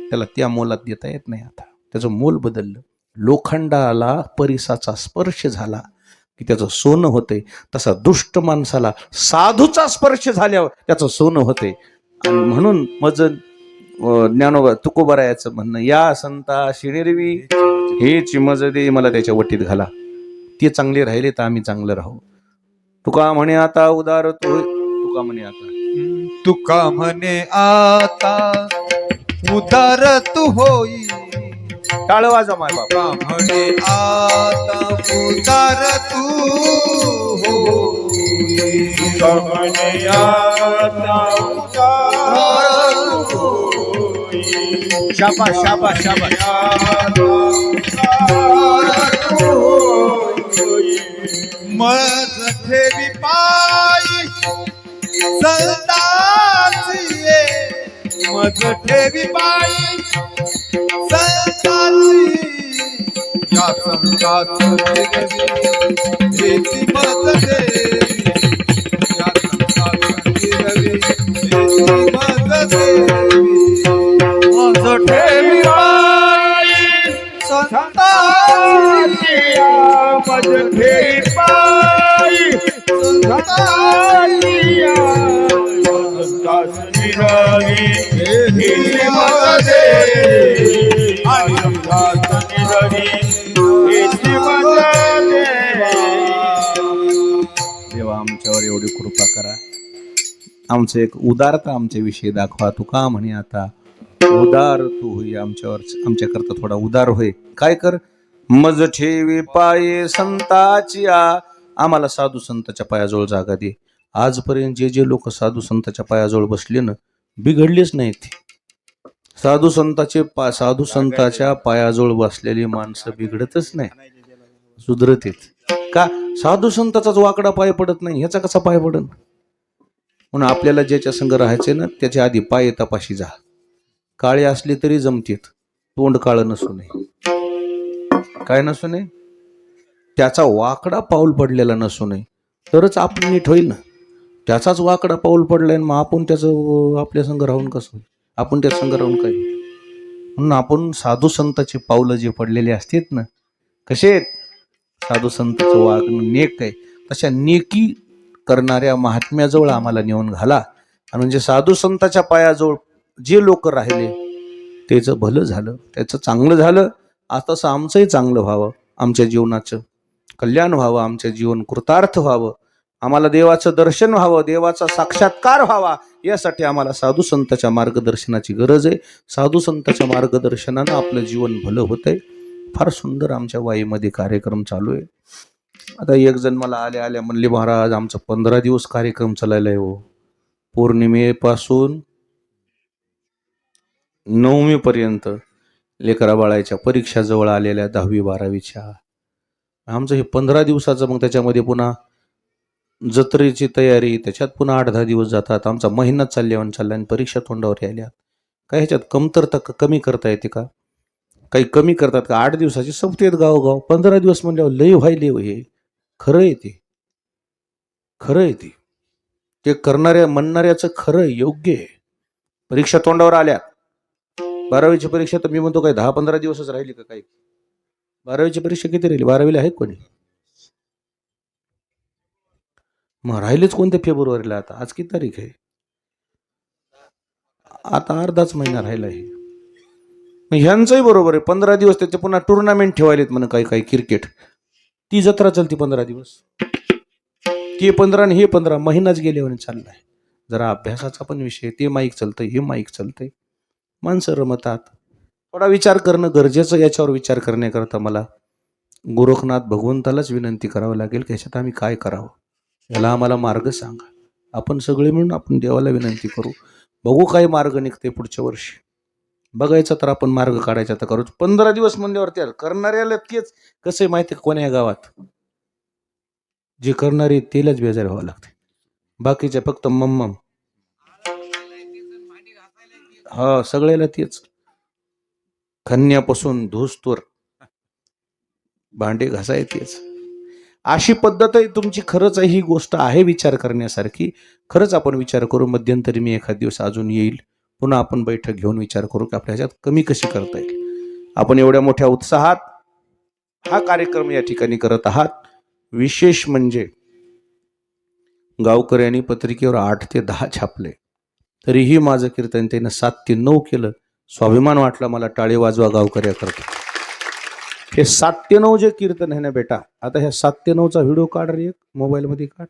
S1: त्याला त्या मोलात देता येत नाही. आता त्याचं मोल बदललं. लोखंडाला परिसाचा स्पर्श झाला की त्याचं सोनं होते. तसा दुष्ट माणसाला साधूचा स्पर्श झाल्यावर त्याचं सोनं होते. आणि म्हणून मजन ज्ञानोबा तुकोबारायाचं म्हणणं, या संता शिणेरवी हेच मज दे मला त्याच्या वटीत घाला. ते चांगले राहिले तर आम्ही चांगलं राहू. तुका म्हणे आता उदार तू, तुका म्हणे आता,
S2: तुका म्हणे आता उदार तू होई.
S1: टाळवाजा माय बाप.
S2: तुका म्हणे आता उदार तू होई. तुका म्हणे आता उदार तू होई.
S1: शाबास शाबास शाबास.
S2: मज ठेवी पायी संताची ये, मज ठेवी पायी संताची, या संताची हेची मज देवी, या संताची रवी हेची मज देवी. मज ठेवी पायी संताची, मज ठेवी पायी संताची, संताची रवी हेची मज देवी, आणि संताची रवी हेची मज देवी.
S1: देवा आमच्यावर एवढी कृपा करा. आमचं एक उदारता आमच्या विषयी दाखवा. तू का म्हणे आता उदार तू होई आमच्यावर, आमच्याकरता थोडा उदार होय. काय कर, मज ठेवी पाये संताची आम्हाला साधू संताच्या पायाजवळ जागा दे. आजपर्यंत जे जे लोक साधू संताच्या पायाजवळ बसले ना, बिघडलेच नाहीत ते. साधू संताच्या पायाजवळ बसलेली माणसं बिघडतच नाही, सुधरत येत. का? साधू संताचाच वाकडा पाय पडत नाही, ह्याचा कसा पाय पडन? म्हणून आपल्याला ज्याच्या संग राहायचे ना, त्याच्या आधी पाय तपाशी जा. काळे असले तरी जमतेत, तोंड काळं नसू नये. काय नसू नये? त्याचा वाकडा पाऊल पडलेला नसू नये, तरच आपण नीट होईल ना. त्याचाच वाकडा पाऊल पडलाय, मग आपण त्याचं आपल्या संग राहून कसं होईल? आपण त्या संग राहून काय? म्हणून आपण साधू संताची पावलं जे पडलेले असतात ना, कसे आहेत? साधू संताचं वागणं नेक आहे, तशा नेकी करणाऱ्या महात्म्याजवळ आम्हाला नेऊन घाला. आणि म्हणजे साधू संताच्या पायाजवळ जे लोक राहिले त्याचं भलं झालं, त्याचं चांगलं झालं. आता तसं आमचंही चांगलं व्हावं, आमच्या जीवनाचं कल्याण व्हावं, आमचं जीवन कृतार्थ व्हावं, आम्हाला देवाचं दर्शन व्हावं, देवाचा साक्षात्कार व्हावा, यासाठी आम्हाला साधू संतांच्या मार्गदर्शनाची गरज आहे. साधू संतांच्या मार्गदर्शनानं आपलं जीवन भलं होतंय. फार सुंदर आमच्या वाईमध्ये कार्यक्रम चालू आहे. आता एक जण मला आल्या म्हणले, महाराज आमचं 15 दिवस कार्यक्रम चालायला आहे हो, पौर्णिमेपासून 9वी पर्यंत. लेकरा बाळाच्या परीक्षा जवळ आलेल्या 10वी 12वीच्या. आमचं हे 15 दिवसाचं, मग त्याच्यामध्ये पुन्हा जत्रेची तयारी, त्याच्यात पुन्हा 8-10 दिवस जातात. आमचा महिनाच चालला आणि परीक्षा तोंडावर आल्यात. काय ह्याच्यात कमतरता कमी करता येते का? काही कमी करतात का? 8 दिवसाची संपतेत गावगाव, 15 दिवस म्हणल्यावर लय व्हायले. हे खरं आहे, खरं आहे. ते करणाऱ्या म्हणणाऱ्याचं खरं योग्य आहे. परीक्षा तोंडावर आल्या. 12वीची परीक्षा तर मी म्हणतो काय 10-15 दिवसच राहिली का? काही 12वीची परीक्षा किती राहिली? 12वीला आहे कोणी? मग राहिलेच कोणत्या फेब्रुवारीला? आता आज किती तारीख आहे? आता अर्धाच महिना राहिला आहे. मग ह्यांचंही बरोबर आहे, 15 दिवस त्याचे पुन्हा टुर्नामेंट ठेवायलेत म्हणून काही क्रिकेट. ती जत्रा चालती 15 दिवस, ते 15 आणि हे 15, महिनाच गेले म्हणे चाललाय. जरा अभ्यासाचा पण विषय, ते माईक चालतंय, हे माईक चालतंय, माणसं रमतात. थोडा विचार करणं गरजेचं. याच्यावर विचार करण्याकरता मला गोरखनाथ भगवंतालाच विनंती करावं लागेल की ह्याच्यात आम्ही काय करावं, याला आम्हाला मार्ग सांगा. आपण सगळे मिळून आपण देवाला विनंती करू, बघू काय मार्ग निघते पुढच्या वर्षी. बघायचा तर आपण मार्ग काढायचा तर करूच. 15 दिवस म्हणल्यावर त्या करणाऱ्याला तेच कसं आहे माहिती, कोण्या गावात जे करणारे तेलाच बेजार व्हावं लागते, बाकीच्या फक्त मम्मम. हा, सगळ्याला तेच, खन्यापासून धूस्तवर भांडे घासाय तेच. अशी पद्धत आहे तुमची. खरंच ही गोष्ट आहे विचार करण्यासारखी. खरंच आपण विचार करू. मध्यंतरी मी एखाद दिवस अजून येईल, पुन्हा आपण बैठक घेऊन विचार करू की आपल्या ह्याच्यात कमी कशी करता येईल. आपण एवढ्या मोठ्या उत्साहात हा कार्यक्रम या ठिकाणी करत आहात. विशेष म्हणजे गावकऱ्यांनी पत्रिकेवर 8 ते 10 छापले, तरीही माझं कीर्तन त्यानं 7 ते 9 केलं. स्वाभिमान वाटला मला. टाळे वाजवा गावकऱ्या करता. हे 7 ते 9 जे कीर्तन आहे ना बेटा, आता ह्या 7 ते 9चा व्हिडिओ काढ रे, एक मोबाईलमध्ये काढ.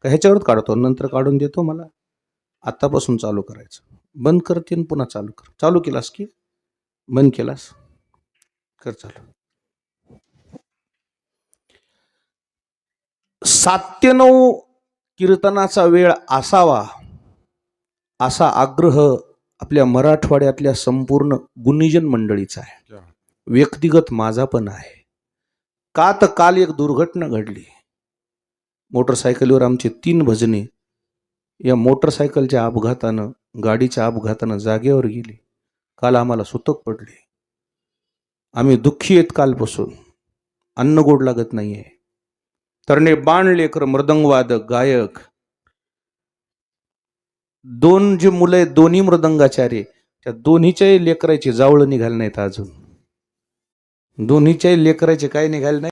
S1: का ह्याच्यावरच काढतो, नंतर काढून देतो. मला आतापासून चालू करायचं. बंद करते पुन्हा चालू कर. चालू केलास की बंद केलास कर चालू. 7 ते 9 कीर्तनाचा वेळ असावा असा आग्रह आपल्या मराठवाड्यातल्या संपूर्ण गुणीजन मंडळीचा आहे. व्यक्तिगत माझा पण आहे. का तर काल एक दुर्घटना घडली. मोटरसायकलीवर आमचे 3 भजने या मोटरसायकलच्या अपघातानं, गाडीच्या अपघातानं जागेवर गेली. काल आम्हाला सुतक पडले. आम्ही दुःखी आहेत कालपासून. अन्न गोड लागत नाहीये. तरणे बाण लेकर, मृदंगवादक, गायक, 2 जे मुलं आहेत दोन्ही मृदंगाचार्य, त्या दोन्हीच्याही लेकराचे जावळं निघाले नाहीत अजून. दोन्हीच्याही लेकराचे काय निघाले नाही.